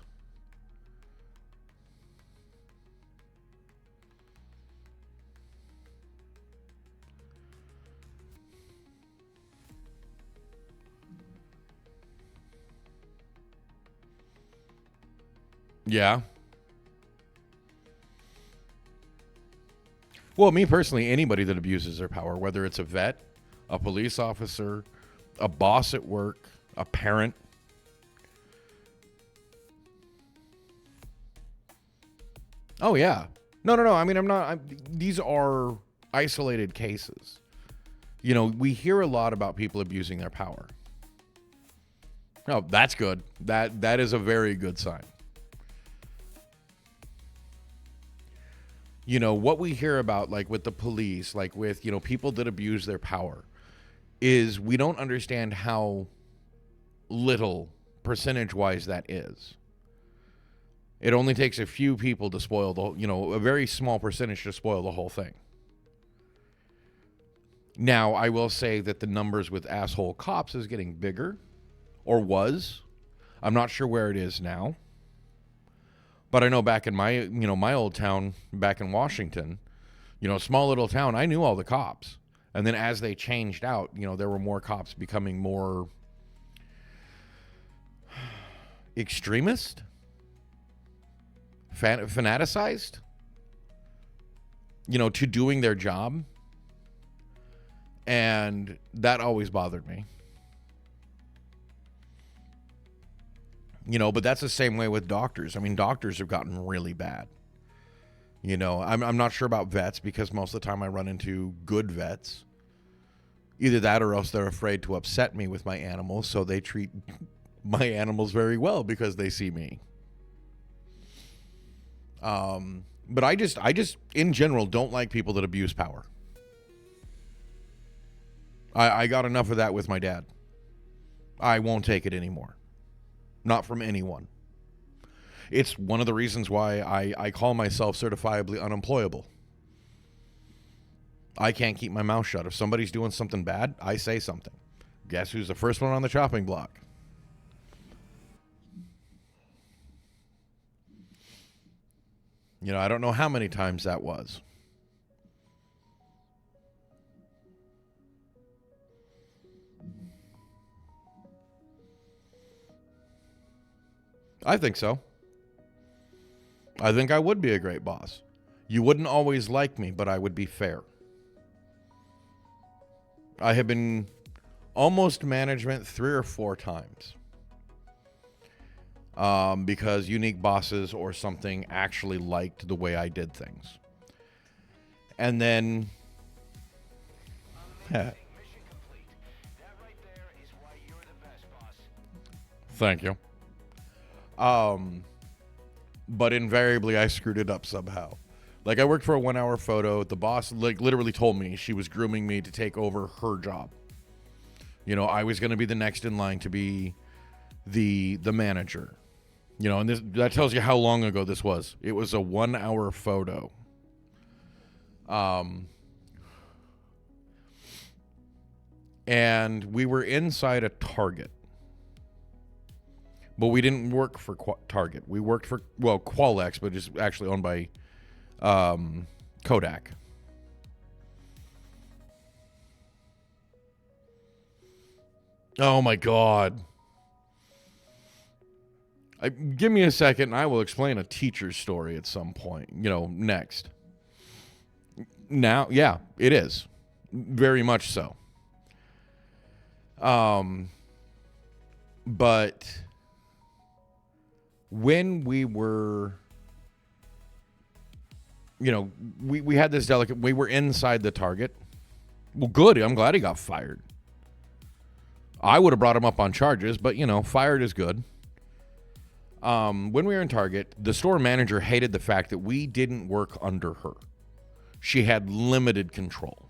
Yeah. Well, me personally, anybody that abuses their power, whether it's a vet, a police officer, a boss at work, a parent. Oh, yeah. No. I mean, these are isolated cases. You know, we hear a lot about people abusing their power. No, that's good. That is a very good sign. You know, what we hear about, like with the police, like with, you know, people that abuse their power, is we don't understand how little percentage-wise that is. It only takes a few people to spoil a very small percentage to spoil the whole thing. Now, I will say that the numbers with asshole cops is getting bigger, or was. I'm not sure where it is now. But I know back in my old town back in Washington, small little town, I knew all the cops. And then as they changed out, there were more cops becoming more extremist, fanaticized, to doing their job. And that always bothered me. But that's the same way with doctors. I mean, doctors have gotten really bad. I'm not sure about vets because most of the time I run into good vets. Either that or else they're afraid to upset me with my animals, so they treat my animals very well because they see me. But I just in general don't like people that abuse power. I got enough of that with my dad. I won't take it anymore. Not from anyone. It's one of the reasons why I call myself certifiably unemployable. I can't keep my mouth shut. If somebody's doing something bad, I say something. Guess who's the first one on the chopping block? I don't know how many times that was. I think so. I think I would be a great boss. You wouldn't always like me, but I would be fair. I have been almost management 3 or 4 times. Because unique bosses or something actually liked the way I did things. And then... Thank you. But invariably I screwed it up somehow. Like, I worked for a 1-hour photo. The boss literally told me she was grooming me to take over her job. You know, I was going to be the next in line to be the manager. You know, and that tells you how long ago this was. It was a 1-hour photo. And we were inside a Target. But we didn't work for Target. We worked for, well, Qualex, but it's actually owned by Kodak. Oh my God. Give me a second and I will explain a teacher's story at some point, you know, next. Now, yeah, it is. Very much so. But when we were, you know, we had this delicate, we were inside the Target. Well, good. I'm glad he got fired. I would have brought him up on charges, but, you know, fired is good. When we were in Target, the store manager hated the fact that we didn't work under her. She had limited control.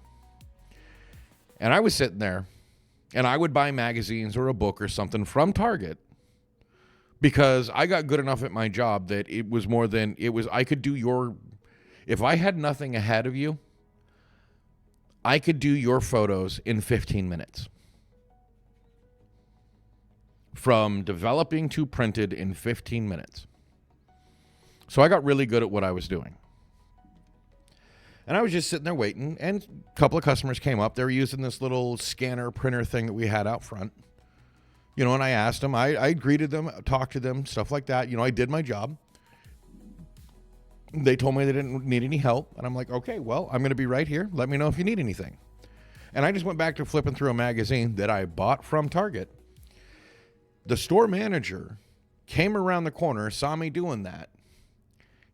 And I was sitting there, and I would buy magazines or a book or something from Target because I got good enough at my job that it was more than, it was, I could do your, if I had nothing ahead of you, I could do your photos in 15 minutes. From developing to printed in 15 minutes. So I got really good at what I was doing. And I was just sitting there waiting, and a couple of customers came up. They were using this little scanner printer thing that we had out front. You know, and I asked them, I greeted them, talked to them, stuff like that. You know, I did my job. They told me they didn't need any help. And I'm like, okay, well, I'm going to be right here. Let me know if you need anything. And I just went back to flipping through a magazine that I bought from Target. The store manager came around the corner, saw me doing that,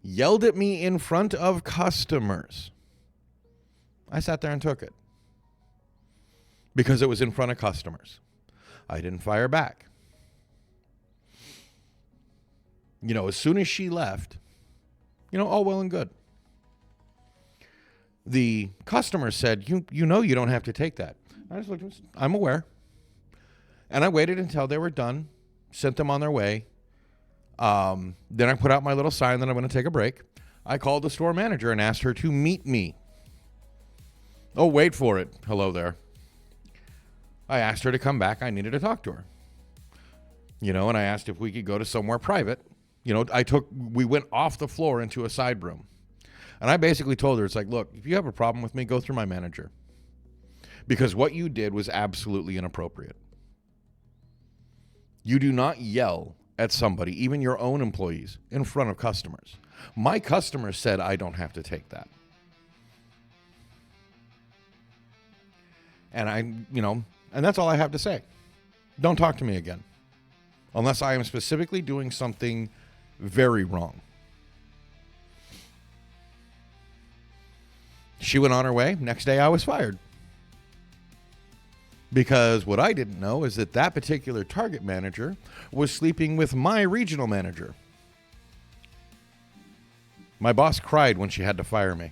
yelled at me in front of customers. I sat there and took it because it was in front of customers. I didn't fire back. You know, as soon as she left, you know, all well and good. The customer said, you know you don't have to take that. I just looked, I'm aware. And I waited until they were done, sent them on their way. Then I put out my little sign that I'm going to take a break. I called the store manager and asked her to meet me. Oh, wait for it. Hello there. I asked her to come back. I needed to talk to her. You know, and I asked if we could go to somewhere private. You know, we went off the floor into a side room. And I basically told her, it's like, look, if you have a problem with me, go through my manager. Because what you did was absolutely inappropriate. You do not yell at somebody, even your own employees, in front of customers. My customers said I don't have to take that. And and that's all I have to say. Don't talk to me again. Unless I am specifically doing something very wrong. She went on her way. Next day I was fired. Because what I didn't know is that particular Target manager was sleeping with my regional manager. My boss cried when she had to fire me.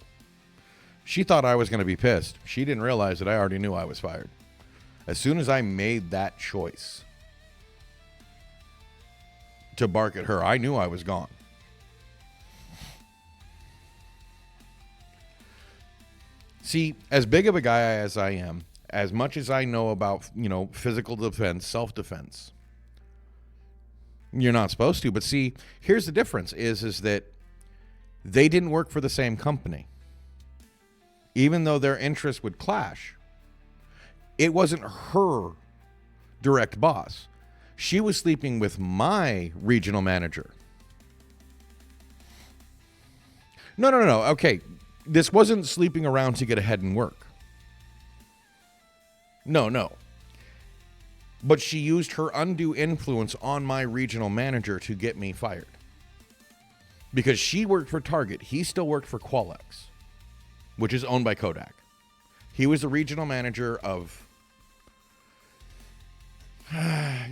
She thought I was going to be pissed. She didn't realize that I already knew I was fired. As soon as I made that choice to bark at her, I knew I was gone. See, as big of a guy as I am, as much as I know about, physical defense, self-defense, you're not supposed to. But see, here's the difference is that they didn't work for the same company. Even though their interests would clash, it wasn't her direct boss. She was sleeping with my regional manager. No. Okay. This wasn't sleeping around to get ahead and work. No. But she used her undue influence on my regional manager to get me fired. Because she worked for Target. He still worked for Qualex, which is owned by Kodak. He was the regional manager of...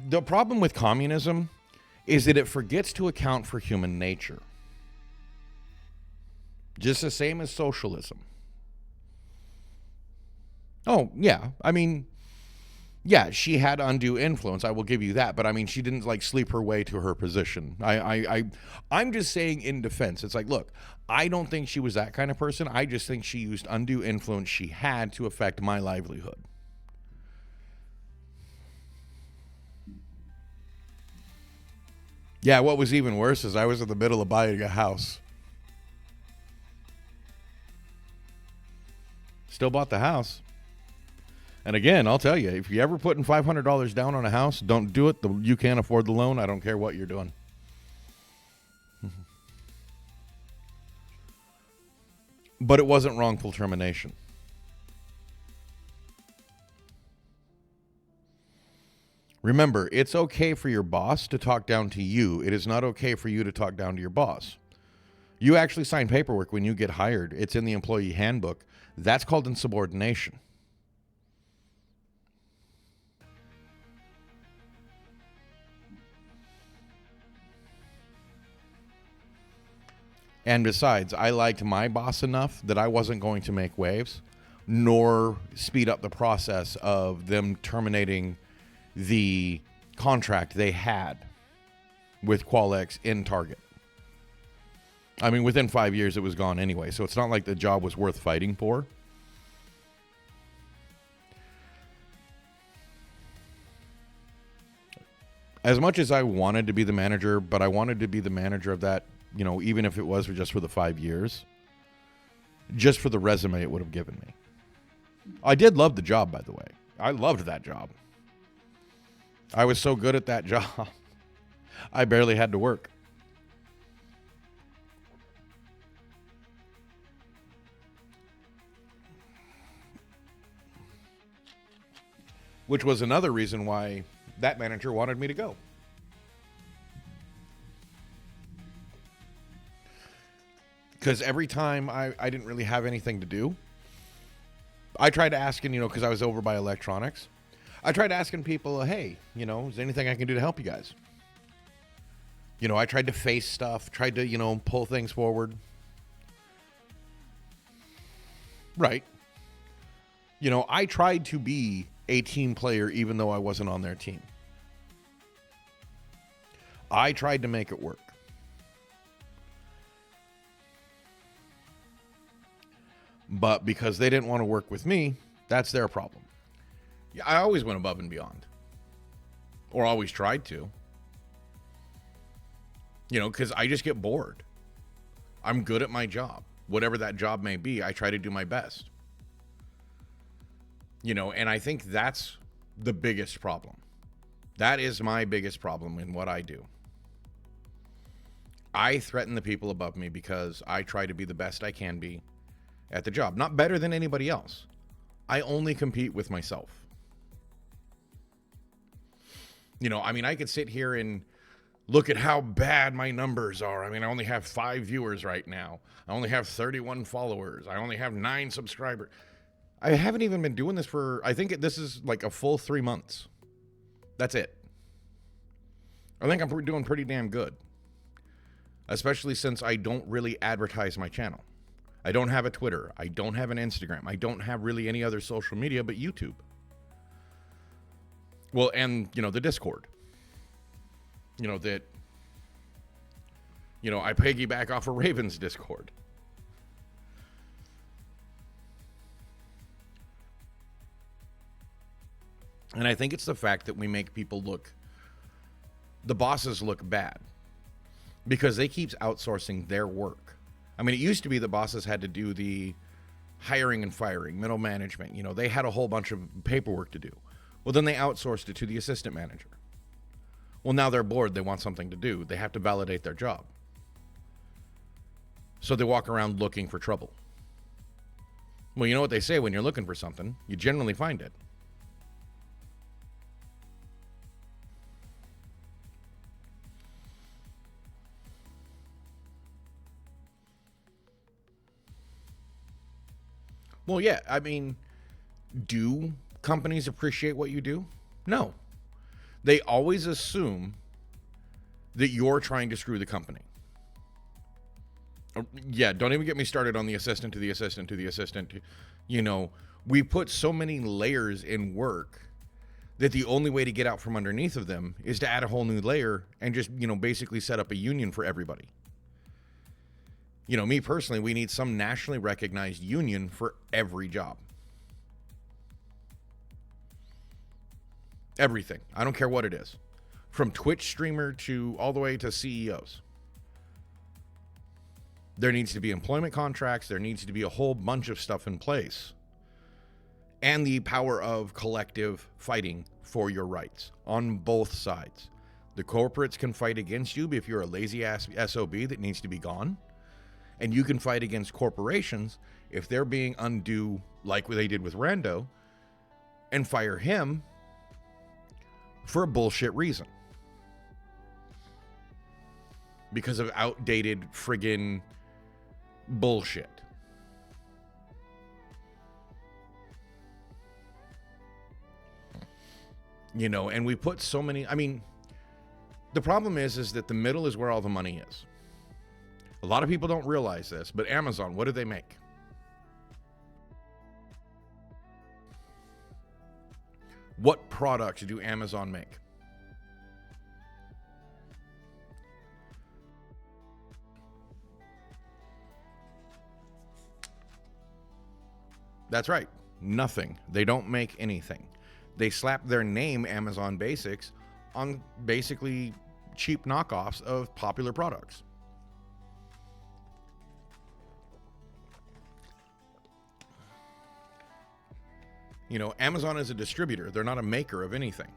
The problem with communism is that it forgets to account for human nature. Just the same as socialism. Oh, yeah. I mean, yeah, she had undue influence. I will give you that. But I mean, she didn't like sleep her way to her position. I'm just saying in defense. It's like, look, I don't think she was that kind of person. I just think she used undue influence she had to affect my livelihood. Yeah, what was even worse is I was in the middle of buying a house. Still bought the house. And again, I'll tell you, if you're ever putting $500 down on a house, don't do it. You can't afford the loan. I don't care what you're doing. But it wasn't wrongful termination. Remember, it's okay for your boss to talk down to you. It is not okay for you to talk down to your boss. You actually sign paperwork when you get hired. It's in the employee handbook. That's called insubordination. And besides, I liked my boss enough that I wasn't going to make waves, nor speed up the process of them terminating the contract they had with Qualex in Target. I mean, within 5 years, it was gone anyway, so it's not like the job was worth fighting for. As much as I wanted to be the manager, but I wanted to be the manager of that, you know, even if it was just for the 5 years, just for the resume it would have given me. I did love the job, by the way. I loved that job. I was so good at that job, I barely had to work. Which was another reason why that manager wanted me to go. Because every time I didn't really have anything to do, I tried asking, you know, because I was over by electronics, I tried asking people, hey, you know, is there anything I can do to help you guys? You know, I tried to face stuff, tried to, you know, pull things forward. Right. You know, I tried to be a team player even though I wasn't on their team. I tried to make it work. But because they didn't want to work with me, that's their problem. Yeah, I always went above and beyond. Or always tried to. You know, because I just get bored. I'm good at my job. Whatever that job may be, I try to do my best. You know, and I think that's the biggest problem. That is my biggest problem in what I do. I threaten the people above me because I try to be the best I can be at the job. Not better than anybody else. I only compete with myself. You know, I mean, I could sit here and look at how bad my numbers are. I mean, I only have 5 viewers right now. I only have 31 followers. I only have 9 subscribers. I haven't even been doing this for, I think this is like a full 3 months. That's it. I think I'm doing pretty damn good. Especially since I don't really advertise my channel. I don't have a Twitter. I don't have an Instagram. I don't have really any other social media but YouTube. Well, and, you know, the Discord. You know, that, you know, I piggyback off of Raven's Discord. And I think it's the fact that we make people look, the bosses look bad. Because they keep outsourcing their work. I mean, it used to be the bosses had to do the hiring and firing, middle management. You know, they had a whole bunch of paperwork to do. Well, then they outsourced it to the assistant manager. Well, now they're bored. They want something to do. They have to validate their job. So they walk around looking for trouble. Well, you know what they say, when you're looking for something, you generally find it. Well, yeah, I mean, do companies appreciate what you do? No. They always assume that you're trying to screw the company. Yeah, don't even get me started on the assistant to the assistant to the assistant. You know, we put so many layers in work that the only way to get out from underneath of them is to add a whole new layer and just, basically set up a union for everybody. Me personally, we need some nationally recognized union for every job. Everything. I don't care what it is. From Twitch streamer to all the way to CEOs. There needs to be employment contracts. There needs to be a whole bunch of stuff in place. And the power of collective fighting for your rights on both sides. The corporates can fight against you if you're a lazy ass SOB that needs to be gone. And you can fight against corporations if they're being undue, like what they did with Rando, and fire him for a bullshit reason. Because of outdated friggin' bullshit. And we put so many, the problem is that the middle is where all the money is. A lot of people don't realize this, but Amazon, what do they make? What products do Amazon make? That's right. Nothing. They don't make anything. They slap their name, Amazon Basics, on basically cheap knockoffs of popular products. Amazon is a distributor. They're not a maker of anything.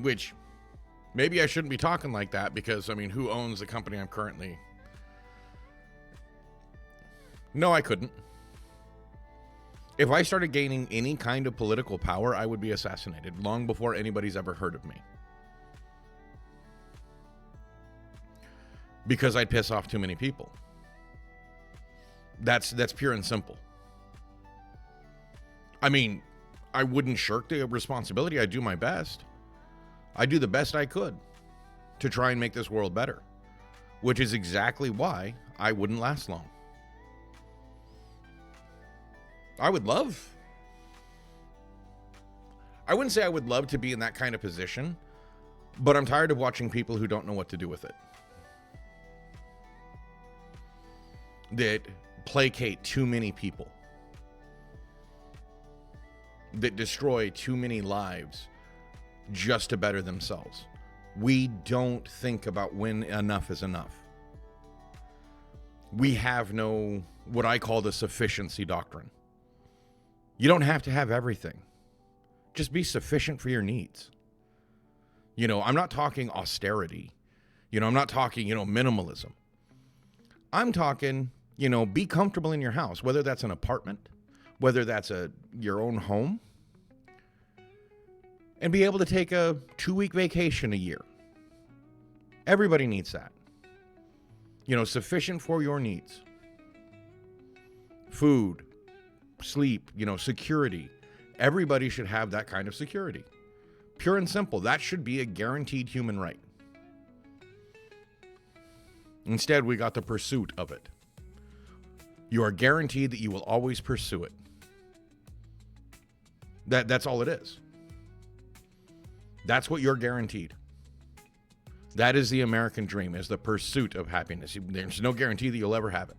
Which maybe I shouldn't be talking like that because, who owns the company I'm currently... No, I couldn't. If I started gaining any kind of political power, I would be assassinated long before anybody's ever heard of me. Because I'd piss off too many people. That's pure and simple. I wouldn't shirk the responsibility. I do my best. I do the best I could to try and make this world better, which is exactly why I wouldn't last long. I wouldn't say I would love to be in that kind of position, but I'm tired of watching people who don't know what to do with it. That placate too many people. That destroy too many lives just to better themselves. We don't think about when enough is enough. We have no, what I call the sufficiency doctrine. You don't have to have everything. Just be sufficient for your needs. I'm not talking austerity. I'm not talking, minimalism. I'm talking, be comfortable in your house, whether that's an apartment, whether that's your own home, and be able to take a 2-week vacation a year. Everybody needs that. Sufficient for your needs. Food, sleep, security. Everybody should have that kind of security. Pure and simple. That should be a guaranteed human right. Instead, we got the pursuit of it. You are guaranteed that you will always pursue it. That's all it is. That's what you're guaranteed. That is the American dream, is the pursuit of happiness. There's no guarantee that you'll ever have it.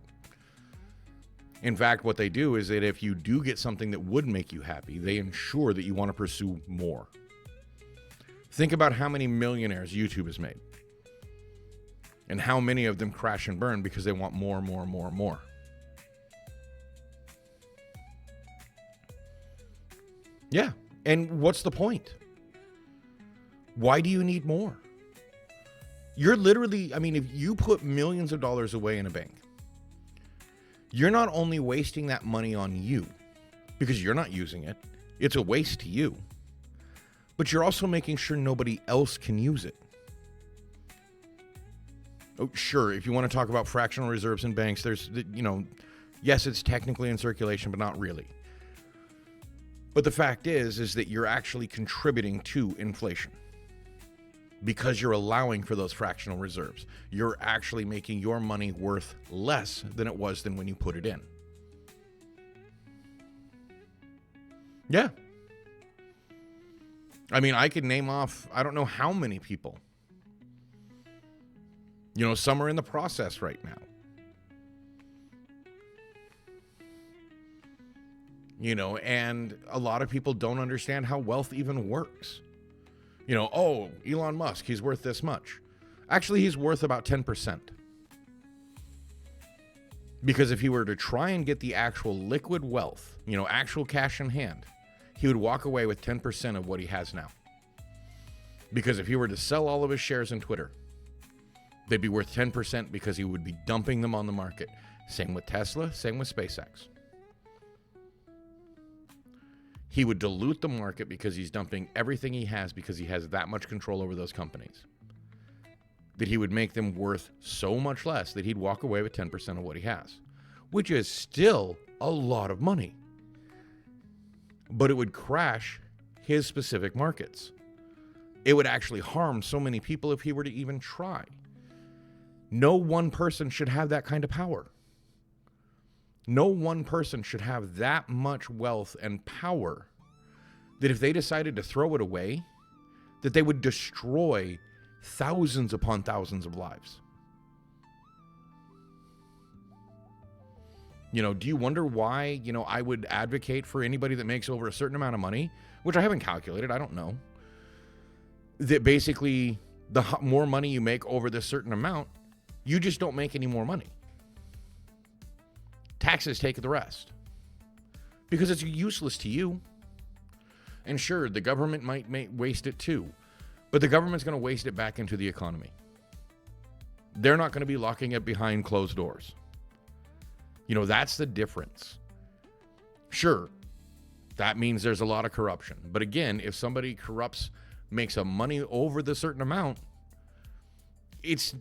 In fact, what they do is that if you do get something that would make you happy, they ensure that you want to pursue more. Think about how many millionaires YouTube has made. And how many of them crash and burn because they want more, more, more, more. Yeah. And what's the point? Why do you need more? You're literally, I mean, if you put millions of dollars away in a bank, you're not only wasting that money on you because you're not using it, it's a waste to you, but you're also making sure nobody else can use it. Oh, sure, if you want to talk about fractional reserves in banks, there's, yes, it's technically in circulation, but not really. But the fact is that you're actually contributing to inflation because you're allowing for those fractional reserves. You're actually making your money worth less than it was than when you put it in. Yeah. I mean, I could name off, I don't know how many people. Some are in the process right now. And a lot of people don't understand how wealth even works. Elon Musk, he's worth this much. Actually, he's worth about 10%. Because if he were to try and get the actual liquid wealth, actual cash in hand, he would walk away with 10% of what he has now. Because if he were to sell all of his shares in Twitter, they'd be worth 10% because he would be dumping them on the market. Same with Tesla, same with SpaceX. He would dilute the market because he's dumping everything he has because he has that much control over those companies. That he would make them worth so much less that he'd walk away with 10% of what he has, which is still a lot of money. But it would crash his specific markets. It would actually harm so many people if he were to even try. No one person should have that kind of power. No one person should have that much wealth and power that if they decided to throw it away, that they would destroy thousands upon thousands of lives. Do you wonder why, I would advocate for anybody that makes over a certain amount of money, which I haven't calculated, I don't know, that basically the more money you make over this certain amount, you just don't make any more money. Taxes take the rest because it's useless to you. And sure, the government might waste it too, but the government's going to waste it back into the economy. They're not going to be locking it behind closed doors. That's the difference. Sure, that means there's a lot of corruption. But again, if somebody makes a money over the certain amount,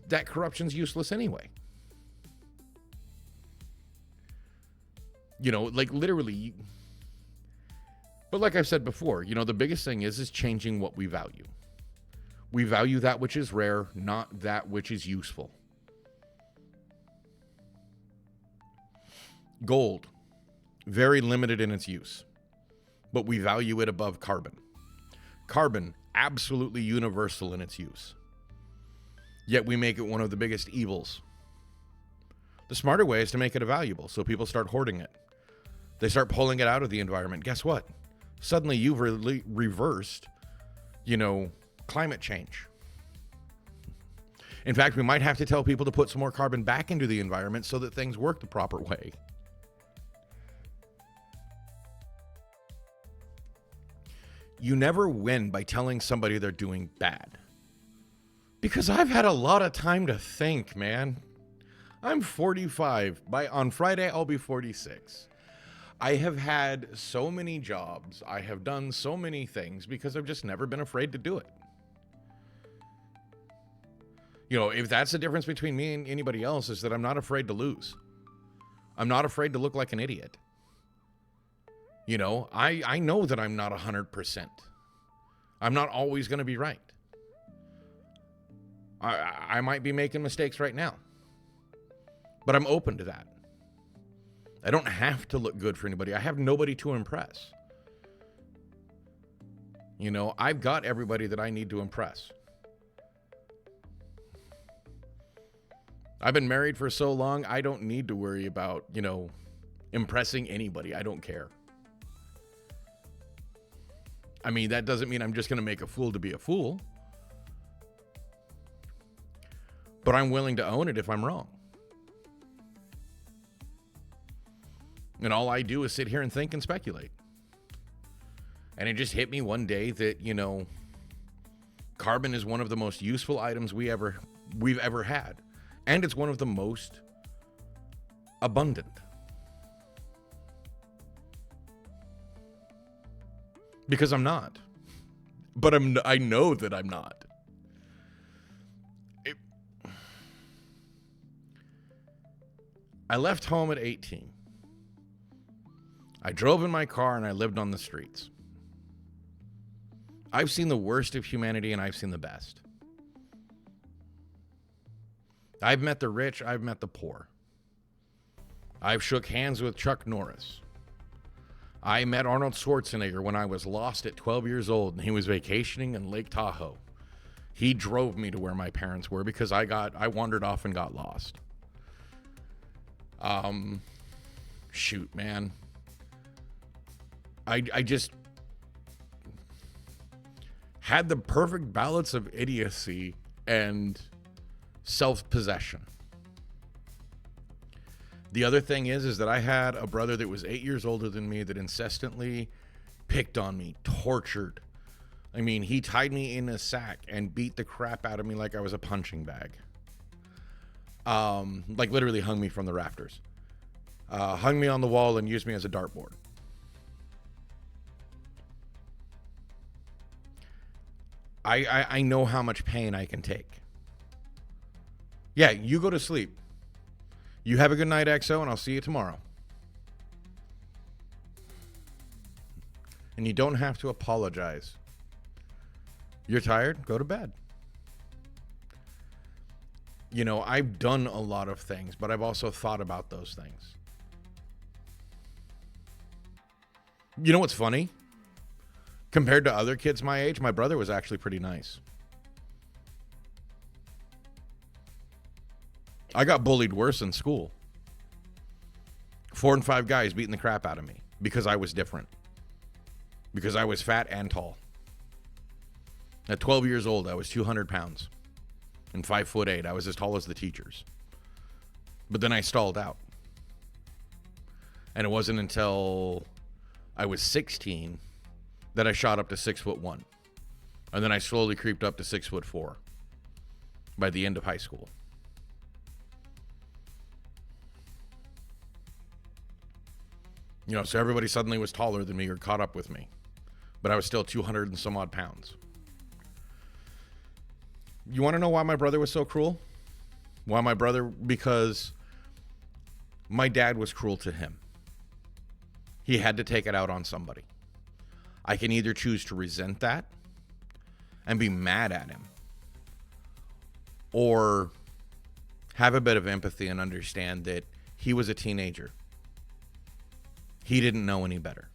that corruption's useless anyway. Literally. But like I've said before, the biggest thing is changing what we value. We value that which is rare, not that which is useful. Gold, very limited in its use, but we value it above carbon. Carbon, absolutely universal in its use. Yet we make it one of the biggest evils. The smarter way is to make it valuable, so people start hoarding it. They start pulling it out of the environment. Guess what? Suddenly you've reversed, climate change. In fact, we might have to tell people to put some more carbon back into the environment so that things work the proper way. You never win by telling somebody they're doing bad. Because I've had a lot of time to think, man. I'm 45. On Friday, I'll be 46. I have had so many jobs. I have done so many things because I've just never been afraid to do it. If that's the difference between me and anybody else, is that I'm not afraid to lose. I'm not afraid to look like an idiot. I know that I'm not 100%. I'm not always going to be right. I might be making mistakes right now. But I'm open to that. I don't have to look good for anybody. I have nobody to impress. I've got everybody that I need to impress. I've been married for so long, I don't need to worry about, impressing anybody. I don't care. I mean, that doesn't mean I'm just going to make a fool to be a fool. But I'm willing to own it if I'm wrong. And all I do is sit here and think and speculate. And it just hit me one day that, carbon is one of the most useful items we ever we've ever had. And it's one of the most abundant. Because I'm not. But I know that I'm not. I left home at 18. I drove in my car and I lived on the streets. I've seen the worst of humanity and I've seen the best. I've met the rich, I've met the poor. I've shook hands with Chuck Norris. I met Arnold Schwarzenegger when I was lost at 12 years old and he was vacationing in Lake Tahoe. He drove me to where my parents were because I wandered off and got lost. Shoot, man. I just had the perfect balance of idiocy and self-possession. The other thing is that I had a brother that was 8 years older than me that incessantly picked on me, tortured. I mean, he tied me in a sack and beat the crap out of me like I was a punching bag. Like literally hung me from the rafters. Hung me on the wall and used me as a dartboard. I know how much pain I can take. Yeah, you go to sleep. You have a good night, XO, and I'll see you tomorrow. And you don't have to apologize. You're tired? Go to bed. You know, I've done a lot of things, but I've also thought about those things. You know what's funny? Compared to other kids my age, my brother was actually pretty nice. I got bullied worse in school. 4 and 5 guys beating the crap out of me because I was different. Because I was fat and tall. At 12 years old, I was 200 pounds. And 5'8". I was as tall as the teachers. But then I stalled out. And it wasn't until I was 16 that I shot up to 6'1". And then I slowly creeped up to 6'4" by the end of high school. You know, so everybody suddenly was taller than me or caught up with me. But I was still 200 and some odd pounds. You want to know why my brother was so cruel? Why my brother? Because my dad was cruel to him. He had to take it out on somebody. I can either choose to resent that and be mad at him, or have a bit of empathy and understand that he was a teenager. He didn't know any better.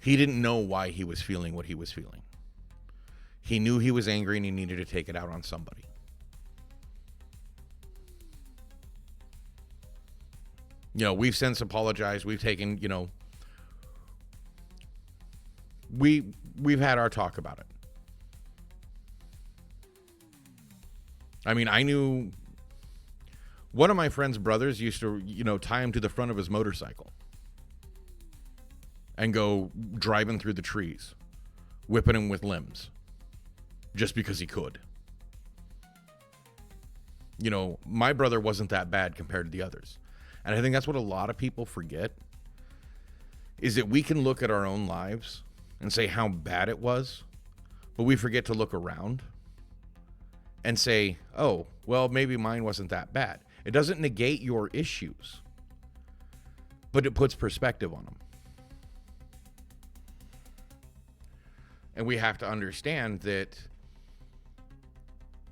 He didn't know why he was feeling what he was feeling. He knew he was angry and he needed to take it out on somebody. You know, we've since apologized. We've taken, you know, we've had our talk about it. I mean, I knew one of my friend's brothers used to, you know, tie him to the front of his motorcycle and go driving through the trees, whipping him with limbs just because he could. You know, my brother wasn't that bad compared to the others. And I think that's what a lot of people forget, is that we can look at our own lives and say how bad it was, but we forget to look around and say, oh, well, maybe mine wasn't that bad. It doesn't negate your issues, but it puts perspective on them. And we have to understand that,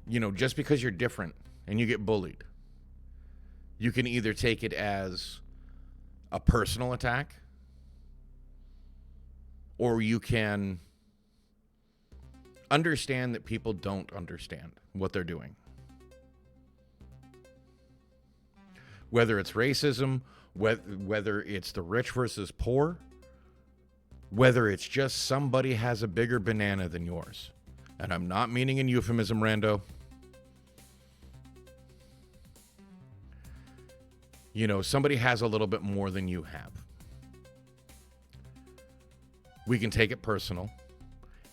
you know, just because you're different and you get bullied, you can either take it as a personal attack, or you can understand that people don't understand what they're doing. Whether it's racism, whether it's the rich versus poor, whether it's just somebody has a bigger banana than yours. And I'm not meaning in euphemism, rando. You know, somebody has a little bit more than you have. We can take it personal,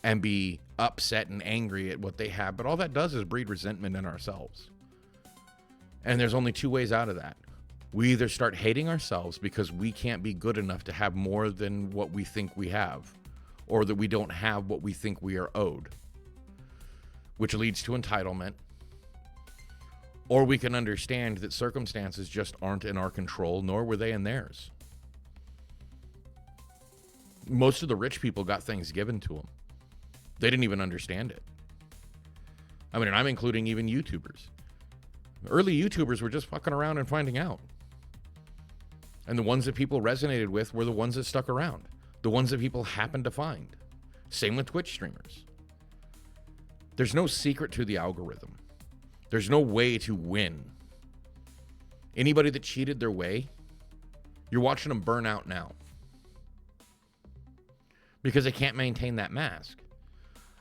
and be upset and angry at what they have. But all that does is breed resentment in ourselves. And there's only two ways out of that. We either start hating ourselves because we can't be good enough to have more than what we think we have, or that we don't have what we think we are owed, which leads to entitlement. Or we can understand that circumstances just aren't in our control, nor were they in theirs. Most of the rich people got things given to them. They didn't even understand it. I mean, and I'm including even YouTubers. Early YouTubers were just fucking around and finding out. And the ones that people resonated with were the ones that stuck around. The ones that people happened to find. Same with Twitch streamers. There's no secret to the algorithm. There's no way to win. Anybody that cheated their way, you're watching them burn out now. Because they can't maintain that mask.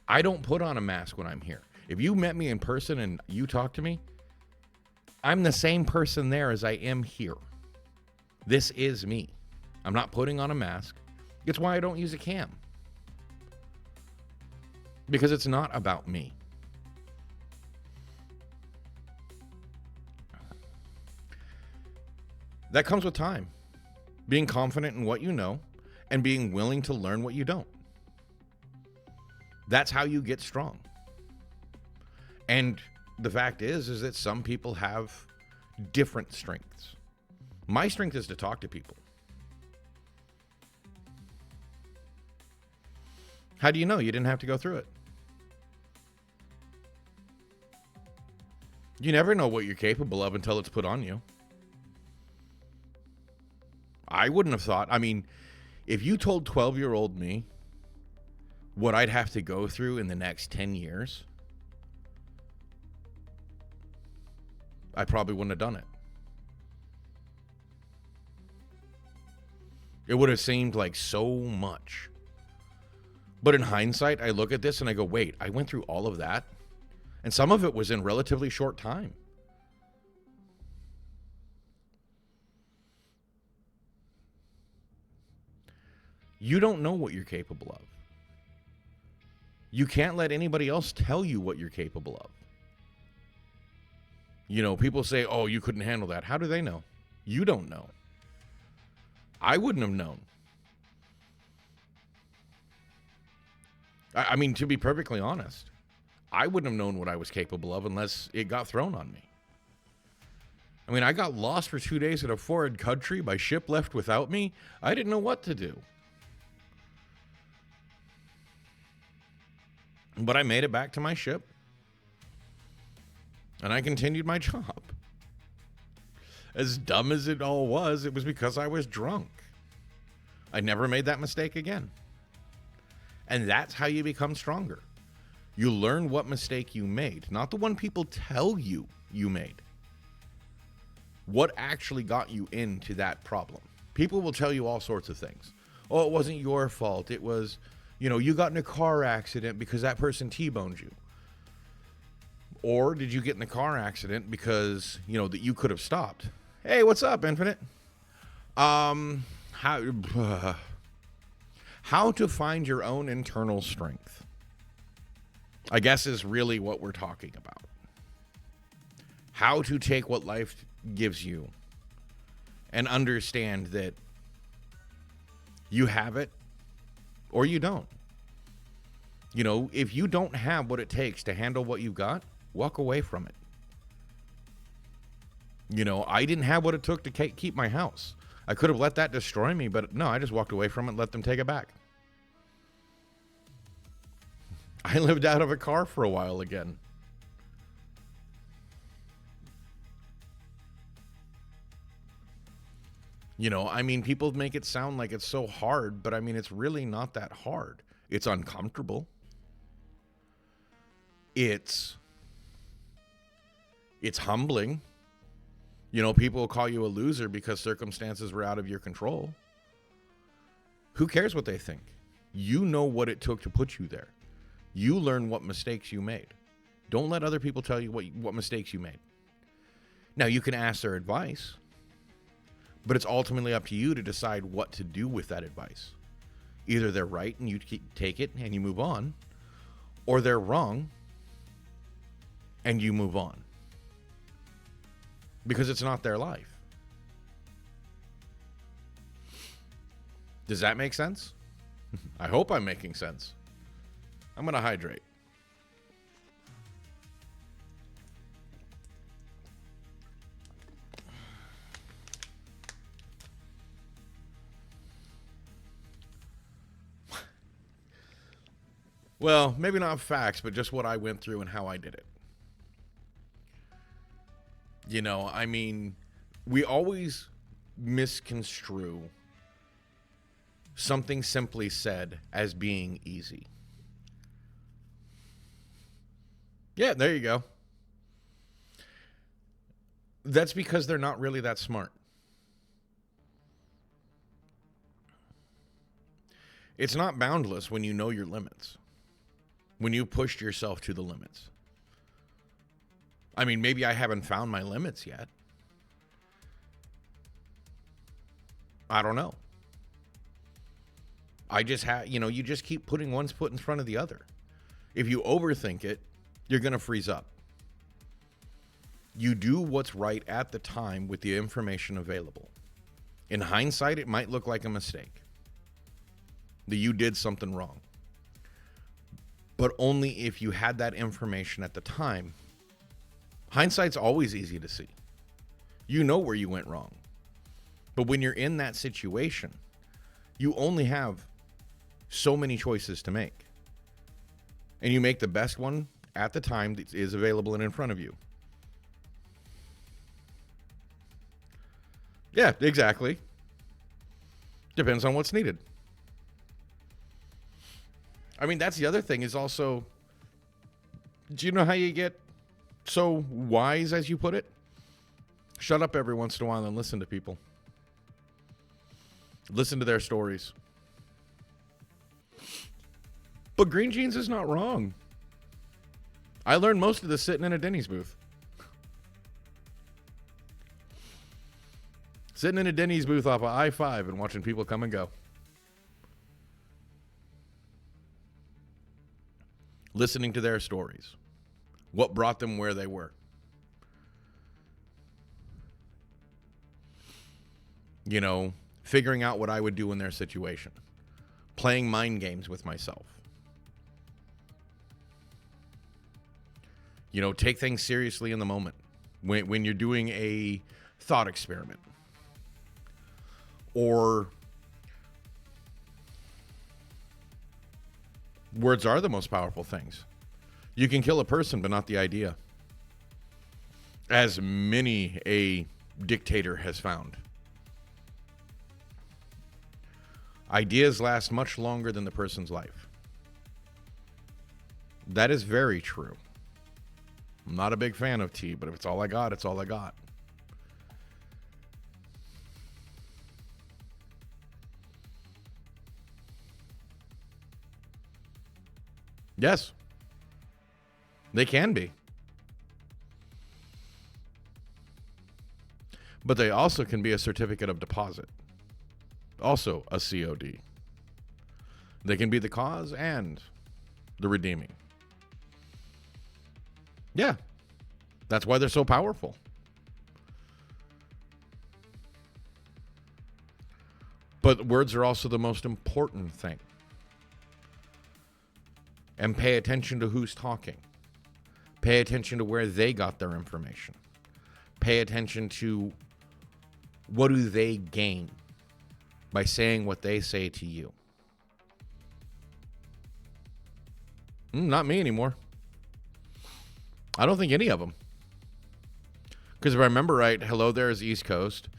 I don't put on a mask when I'm here. If you met me in person and you talk to me, I'm the same person there as I am here. This is me. I'm not putting on a mask. It's why I don't use a cam. Because it's not about me. That comes with time. Being confident in what you know and being willing to learn what you don't. That's how you get strong. And the fact is that some people have different strengths. My strength is to talk to people. How do you know? You didn't have to go through it. You never know what you're capable of until it's put on you. I wouldn't have thought, I mean, if you told 12-year-old me what I'd have to go through in the next 10 years, I probably wouldn't have done it. It would have seemed like so much. But in hindsight, I look at this and I go, wait, I went through all of that? And some of it was in relatively short time. You don't know what you're capable of. You can't let anybody else tell you what you're capable of. You know, people say, oh, you couldn't handle that. How do they know? You don't know. I wouldn't have known. I mean, to be perfectly honest, I wouldn't have known what I was capable of unless it got thrown on me. I mean, I got lost for 2 days in a foreign country. My ship left without me. I didn't know what to do. But I made it back to my ship. And I continued my job. As dumb as it all was, it was because I was drunk. I never made that mistake again. And that's how you become stronger. You learn what mistake you made, not the one people tell you you made. What actually got you into that problem? People will tell you all sorts of things. Oh, it wasn't your fault. It was, you got in a car accident because that person T-boned you. Or did you get in a car accident because, that you could have stopped? Hey, what's up, Infinite? How to find your own internal strength, I guess, is really what we're talking about. How to take what life gives you and understand that you have it or you don't. If you don't have what it takes to handle what you got, walk away from it. I didn't have what it took to keep my house. I could have let that destroy me, but no, I just walked away from it and let them take it back. I lived out of a car for a while again. People make it sound like it's so hard, but it's really not that hard. It's uncomfortable. It's humbling. People will call you a loser because circumstances were out of your control. Who cares what they think? You know what it took to put you there. You learn what mistakes you made. Don't let other people tell you what mistakes you made. Now, you can ask their advice, but it's ultimately up to you to decide what to do with that advice. Either they're right and you take it and you move on, or they're wrong, and you move on. Because it's not their life. Does that make sense? I hope I'm making sense. I'm going to hydrate. Well, maybe not facts, but just what I went through and how I did it. You know, I mean, we always misconstrue something simply said as being easy. Yeah, there you go. That's because they're not really that smart. It's not boundless when you know your limits. When you pushed yourself to the limits. I mean, maybe I haven't found my limits yet. I don't know. I just you just keep putting one foot in front of the other. If you overthink it, you're going to freeze up. You do what's right at the time with the information available. In hindsight, it might look like a mistake. That you did something wrong. But only if you had that information at the time. Hindsight's always easy to see. You know where you went wrong. But when you're in that situation, you only have so many choices to make. And you make the best one at the time that is available and in front of you. Yeah, exactly. Depends on what's needed. I mean, that's the other thing is also, do you know how you get so wise, as you put it? Shut up every once in a while and listen to people. Listen to their stories. But Green Jeans is not wrong. I learned most of this sitting in a Denny's booth. Sitting in a Denny's booth off of I-5 and watching people come and go. Listening to their stories. What brought them where they were. You know, figuring out what I would do in their situation. Playing mind games with myself. You know, take things seriously in the moment. When you're doing a thought experiment. Or words are the most powerful things. You can kill a person, but not the idea. As many a dictator has found. Ideas last much longer than the person's life. That is very true. I'm not a big fan of tea, but if it's all I got, it's all I got. Yes. They can be. But they also can be a certificate of deposit. Also a COD. They can be the cause and the redeeming. Yeah. That's why they're so powerful. But words are also the most important thing. And pay attention to who's talking. Pay attention to where they got their information. Pay attention to what do they gain by saying what they say to you. Not me anymore. I don't think any of them. Because if I remember right, hello there is East Coast.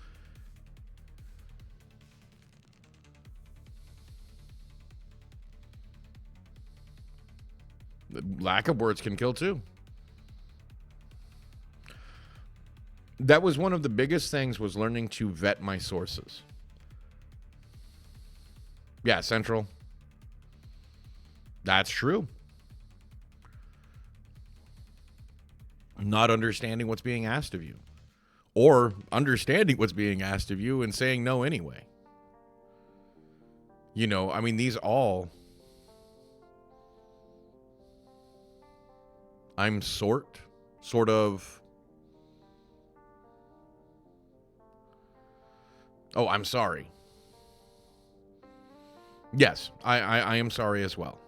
The lack of words can kill too. That was one of the biggest things, was learning to vet my sources. Yeah, Central. That's true. Not understanding what's being asked of you. Or understanding what's being asked of you and saying no anyway. You know, I mean, these all I'm sort of. Oh, I'm sorry. Yes, I am sorry as well.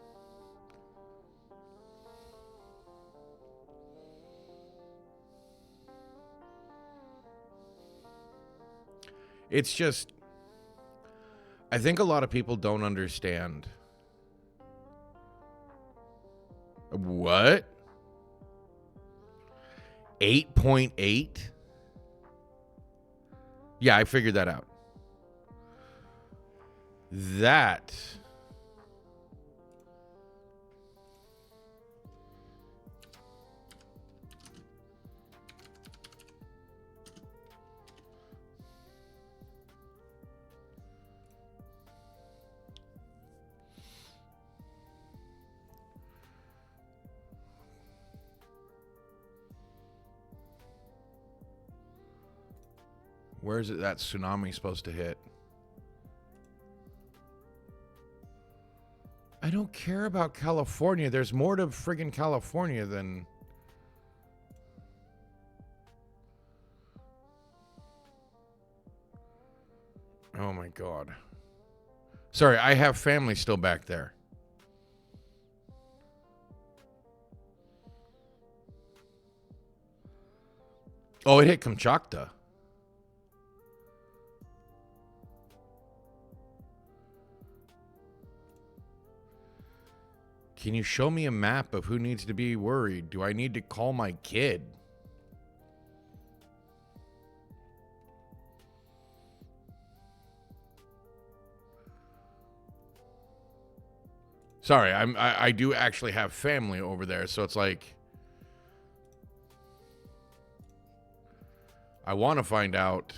It's just, I think a lot of people don't understand. What? 8.8? Yeah, I figured that out. That. Where is it that tsunami supposed to hit? I don't care about California. There's more to friggin' California than... Oh my God. Sorry, I have family still back there. Oh, it hit Kamchatka. Can you show me a map of who needs to be worried? Do I need to call my kid? Sorry, I do actually have family over there, so it's like I want to find out.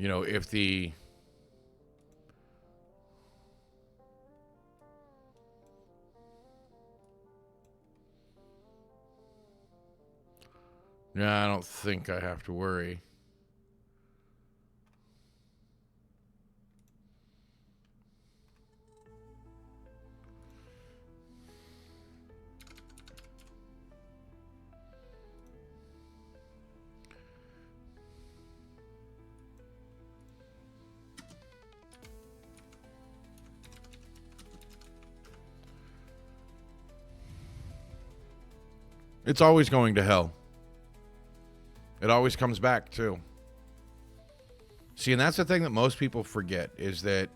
You know, if the... Yeah, I don't think I have to worry. It's always going to hell. It always comes back, too. See, and that's the thing that most people forget, is that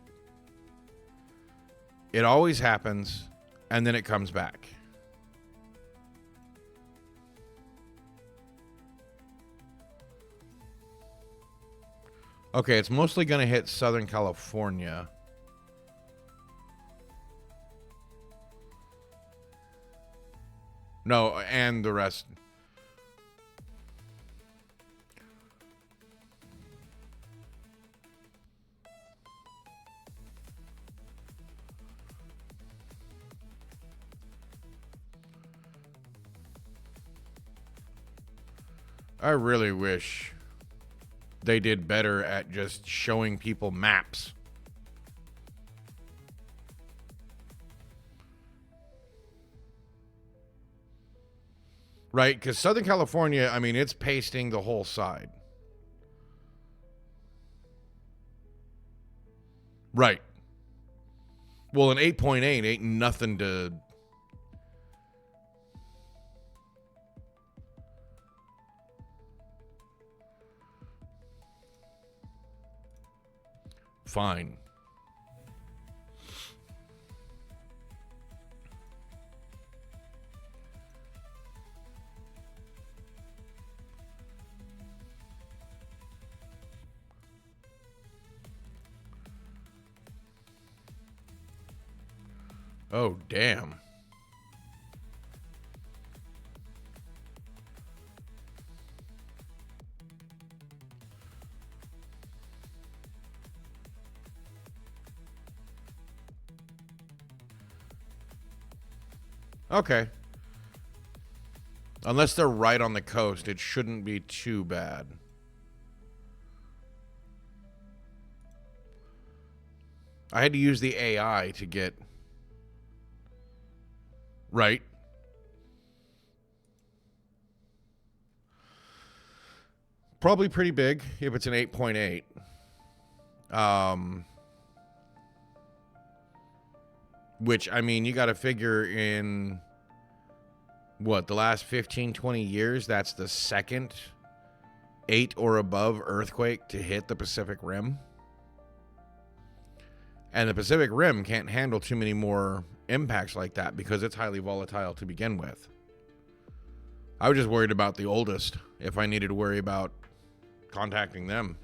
it always happens, and then it comes back. Okay, it's mostly going to hit Southern California. No, and the rest. I really wish they did better at just showing people maps. Right? Because Southern California, I mean, it's pasting the whole side. Right. Well, an 8.8 ain't nothing to... Fine. Oh, damn. Okay. Unless they're right on the coast, it shouldn't be too bad. I had to use the AI to get right. Probably pretty big if it's an 8.8. Which, I mean, you got to figure in, what, the last 15, 20 years, that's the second 8 or above earthquake to hit the Pacific Rim. And the Pacific Rim can't handle too many more impacts like that because it's highly volatile to begin with. I was just worried about the oldest if I needed to worry about contacting them.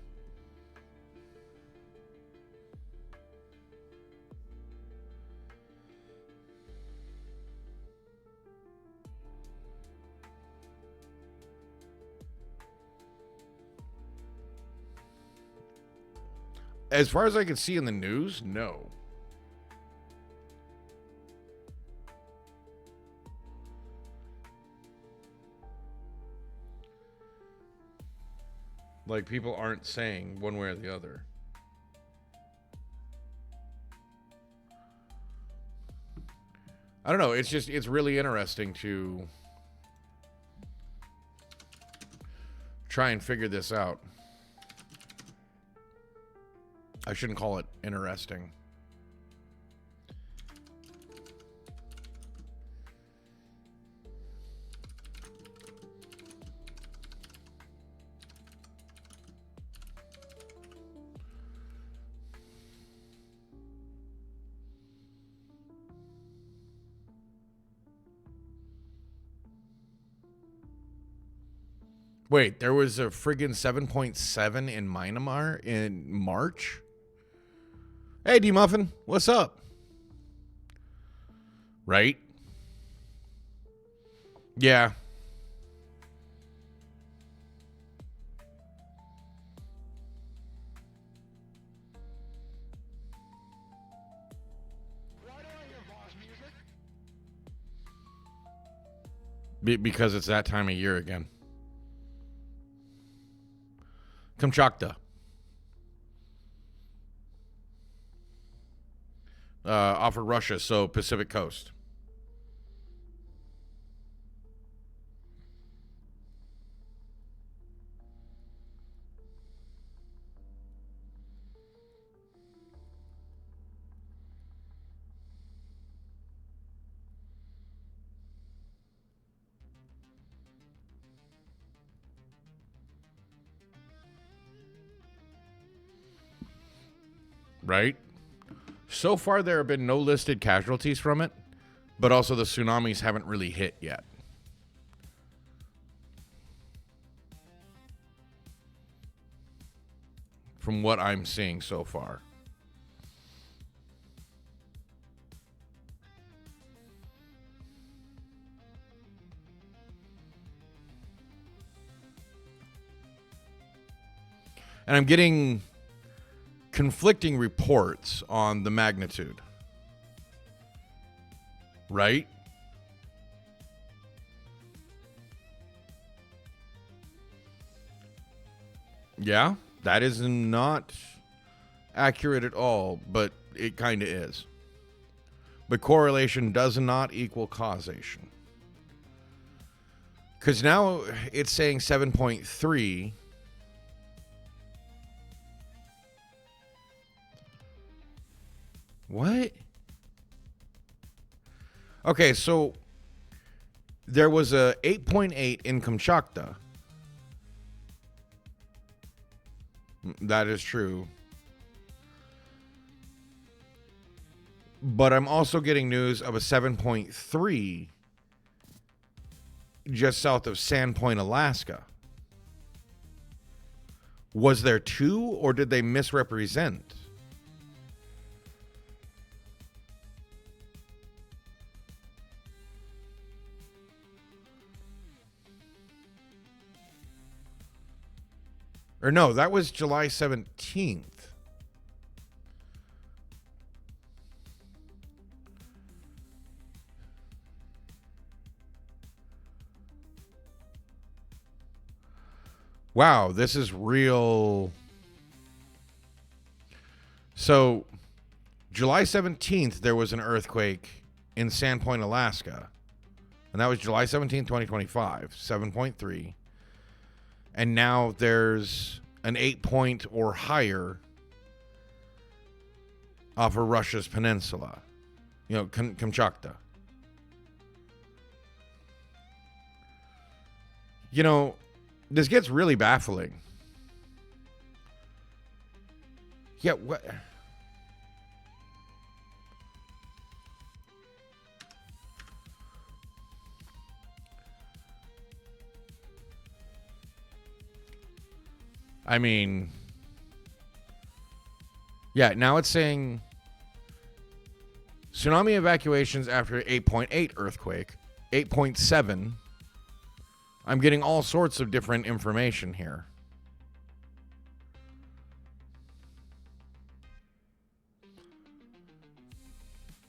As far as I could see in the news, no. Like, people aren't saying one way or the other. I don't know. It's really interesting to try and figure this out. I shouldn't call it interesting. Wait, there was a friggin' 7.7 in Myanmar in March? Hey, D-Muffin, what's up? Right? Yeah. Because it's that time of year again. Kamchatka. Off of Russia, so Pacific Coast. Right? So far, there have been no listed casualties from it, but also the tsunamis haven't really hit yet. From what I'm seeing so far. And I'm getting conflicting reports on the magnitude. Right? Yeah, that is not accurate at all, but it kind of is. But correlation does not equal causation. Because now it's saying 7.3. What? Okay, so there was a 8.8 in Kamchatka. That is true. But I'm also getting news of a 7.3 just south of Sandpoint, Alaska. Was there two, or did they misrepresent? Or no, that was July 17th. Wow, this is real. So, July 17th, there was an earthquake in Sandpoint, Alaska. And that was July 17th, 2025, 7.3. And now there's an 8 or higher off of Russia's peninsula. Kamchatka. This gets really baffling. Yeah, what? I mean, yeah, now it's saying tsunami evacuations after 8.8 earthquake, 8.7. I'm getting all sorts of different information here.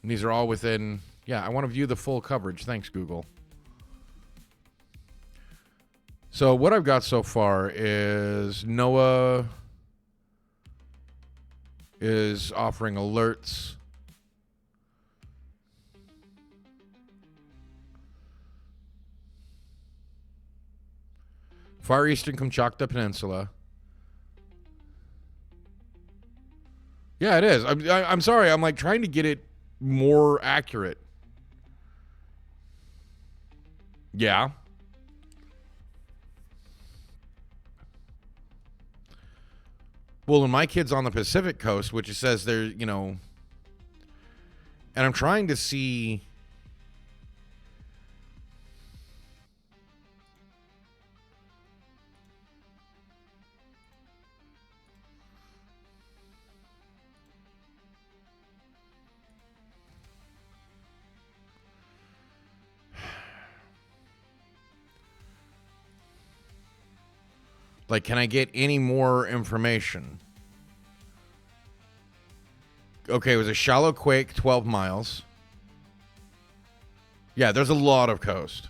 And these are all within, yeah, I want to view the full coverage. Thanks, Google. So what I've got so far is NOAA is offering alerts. Far Eastern Kamchatka Peninsula. Yeah, it is. I'm sorry. I'm like trying to get it more accurate. Yeah. Well, and my kid's on the Pacific coast, which it says they're, and I'm trying to see. Like, can I get any more information? Okay, it was a shallow quake, 12 miles. Yeah, there's a lot of coast.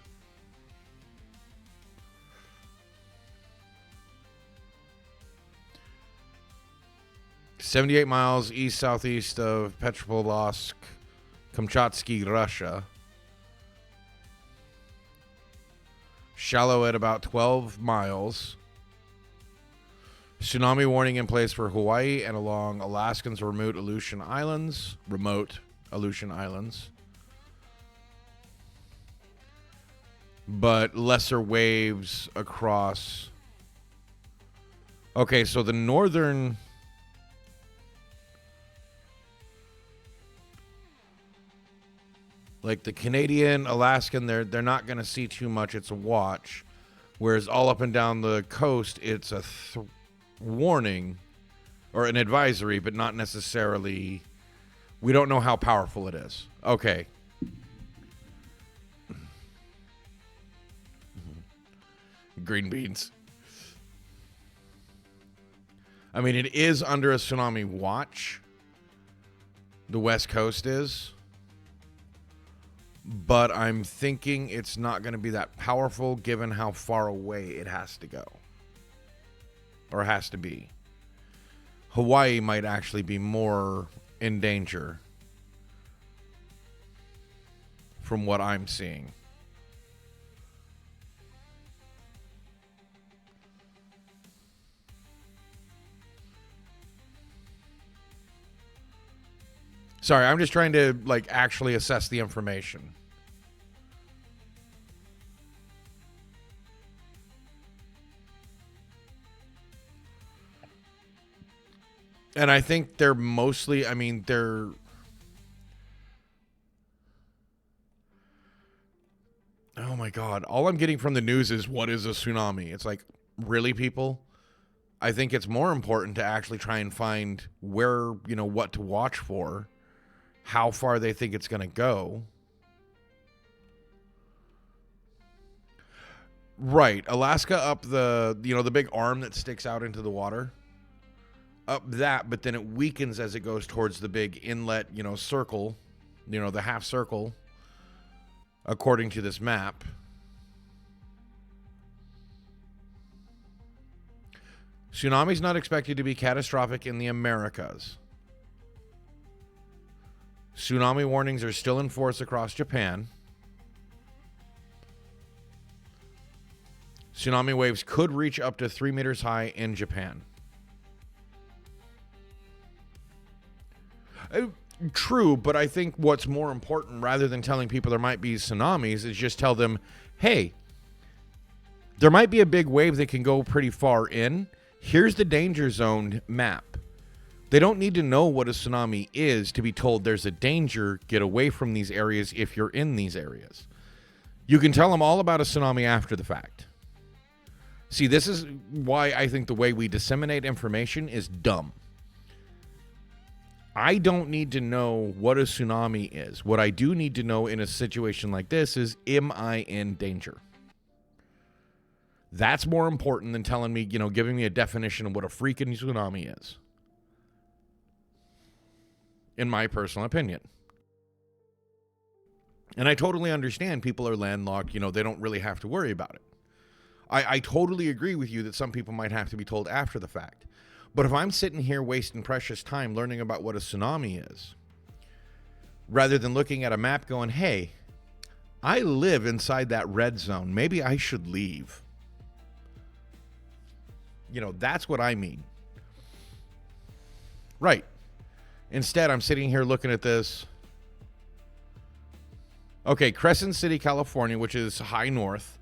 "78 miles east-southeast of Petropavlovsk, Kamchatsky, Russia. Shallow at about 12 miles. Tsunami warning in place for Hawaii and along Alaskans remote Aleutian Islands. But lesser waves across. Okay, so the northern. Like the Canadian, Alaskan, they're not going to see too much. It's a watch. Whereas all up and down the coast, it's a warning or an advisory, but not necessarily. We don't know how powerful it is. Okay. Green beans. I mean, it is under a tsunami watch. The West Coast is. But I'm thinking it's not going to be that powerful given how far away it has to go. Or has to be. Hawaii might actually be more in danger from what I'm seeing. Sorry, I'm just trying to actually assess the information. And I think they're mostly, they're. Oh my God. All I'm getting from the news is, what is a tsunami? It's like, really, people? I think it's more important to actually try and find where, what to watch for, how far they think it's going to go. Right. Alaska up the big arm that sticks out into the water. Up that, but then it weakens as it goes towards the big inlet, circle, the half circle, according to this map. Tsunami's not expected to be catastrophic in the Americas. Tsunami warnings are still in force across Japan. Tsunami waves could reach up to 3 meters high in Japan. True, but I think what's more important, rather than telling people there might be tsunamis, is just tell them, hey, there might be a big wave that can go pretty far in. Here's the danger zone map. They don't need to know what a tsunami is to be told there's a danger, get away from these areas if you're in these areas. You can tell them all about a tsunami after the fact. See, this is why I think the way we disseminate information is dumb. I don't need to know what a tsunami is. What I do need to know in a situation like this is, am I in danger? That's more important than telling me, giving me a definition of what a freaking tsunami is. In my personal opinion. And I totally understand people are landlocked, they don't really have to worry about it. I totally agree with you that some people might have to be told after the fact. But if I'm sitting here wasting precious time learning about what a tsunami is, rather than looking at a map going, hey, I live inside that red zone, maybe I should leave. That's what I mean. Right. Instead, I'm sitting here looking at this. Okay, Crescent City, California, which is high north,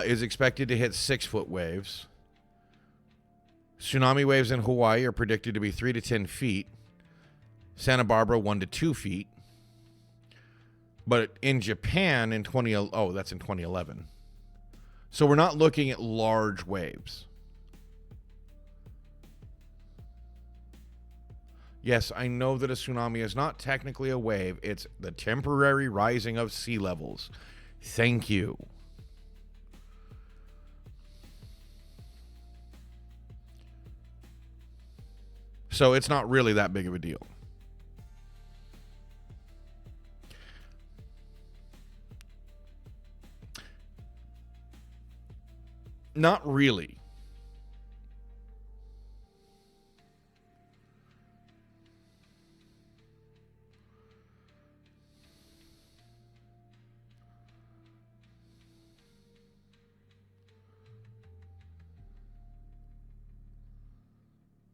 is expected to hit 6-foot waves. Tsunami waves in Hawaii are predicted to be 3 to 10 feet. Santa Barbara, 1 to 2 feet. But in Japan, that's in 2011. So we're not looking at large waves. Yes, I know that a tsunami is not technically a wave. It's the temporary rising of sea levels. Thank you. So it's not really that big of a deal. Not really.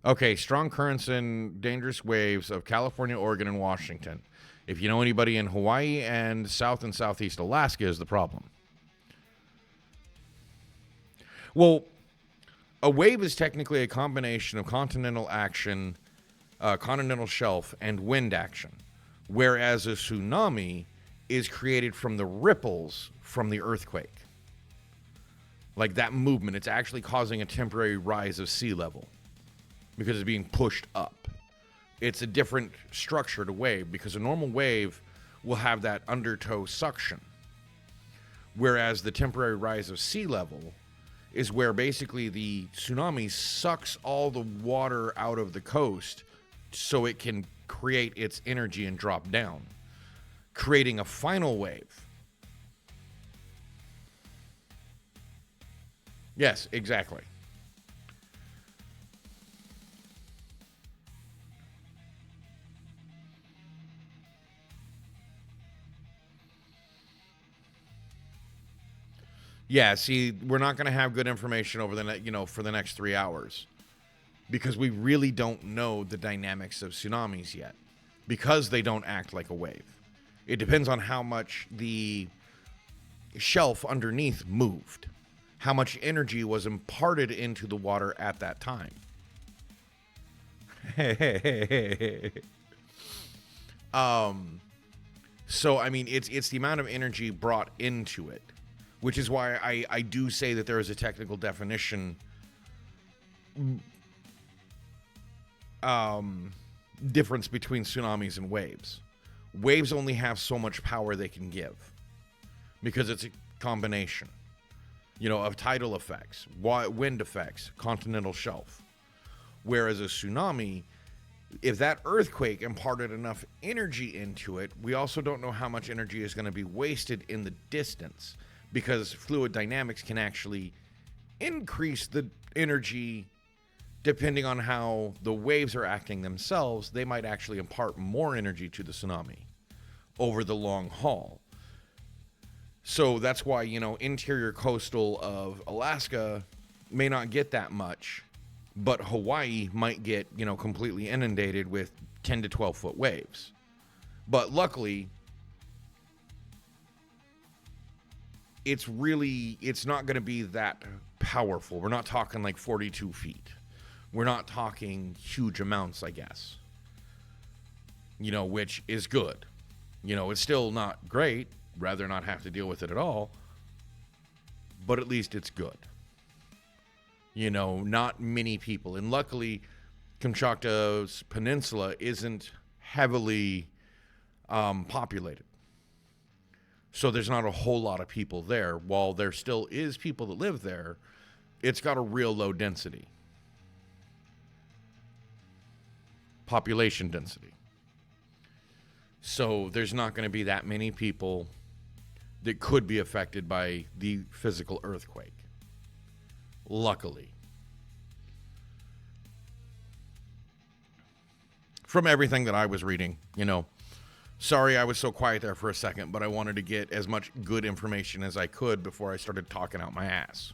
Okay, strong currents and dangerous waves of California, Oregon, and Washington. If you know anybody in Hawaii and South and Southeast Alaska is the problem. Well, a wave is technically a combination of continental action, continental shelf, and wind action, whereas a tsunami is created from the ripples from the earthquake. Like that movement, it's actually causing a temporary rise of sea level because it's being pushed up. It's a different structure to wave because a normal wave will have that undertow suction, whereas the temporary rise of sea level is where basically the tsunami sucks all the water out of the coast so it can create its energy and drop down, creating a final wave. Yes, exactly. Yeah, see, we're not going to have good information over for the next 3 hours because we really don't know the dynamics of tsunamis yet because they don't act like a wave. It depends on how much the shelf underneath moved, how much energy was imparted into the water at that time. So, I mean, it's the amount of energy brought into it. Which is why I do say that there is a technical definition difference between tsunamis and waves. Waves only have so much power they can give because it's a combination, of tidal effects, wind effects, continental shelf. Whereas a tsunami, if that earthquake imparted enough energy into it, we also don't know how much energy is going to be wasted in the distance. Because fluid dynamics can actually increase the energy depending on how the waves are acting themselves, they might actually impart more energy to the tsunami over the long haul. So that's why, interior coastal of Alaska may not get that much, but Hawaii might get, completely inundated with 10 to 12 foot waves. But luckily, it's not going to be that powerful. We're not talking like 42 feet. We're not talking huge amounts, I guess. Which is good. It's still not great. Rather not have to deal with it at all. But at least it's good. Not many people. And luckily, Kamchatka's peninsula isn't heavily populated. So there's not a whole lot of people there. While there still is people that live there, it's got a real low density. Population density. So there's not going to be that many people that could be affected by the physical earthquake. Luckily. From everything that I was reading, Sorry I was so quiet there for a second, but I wanted to get as much good information as I could before I started talking out my ass.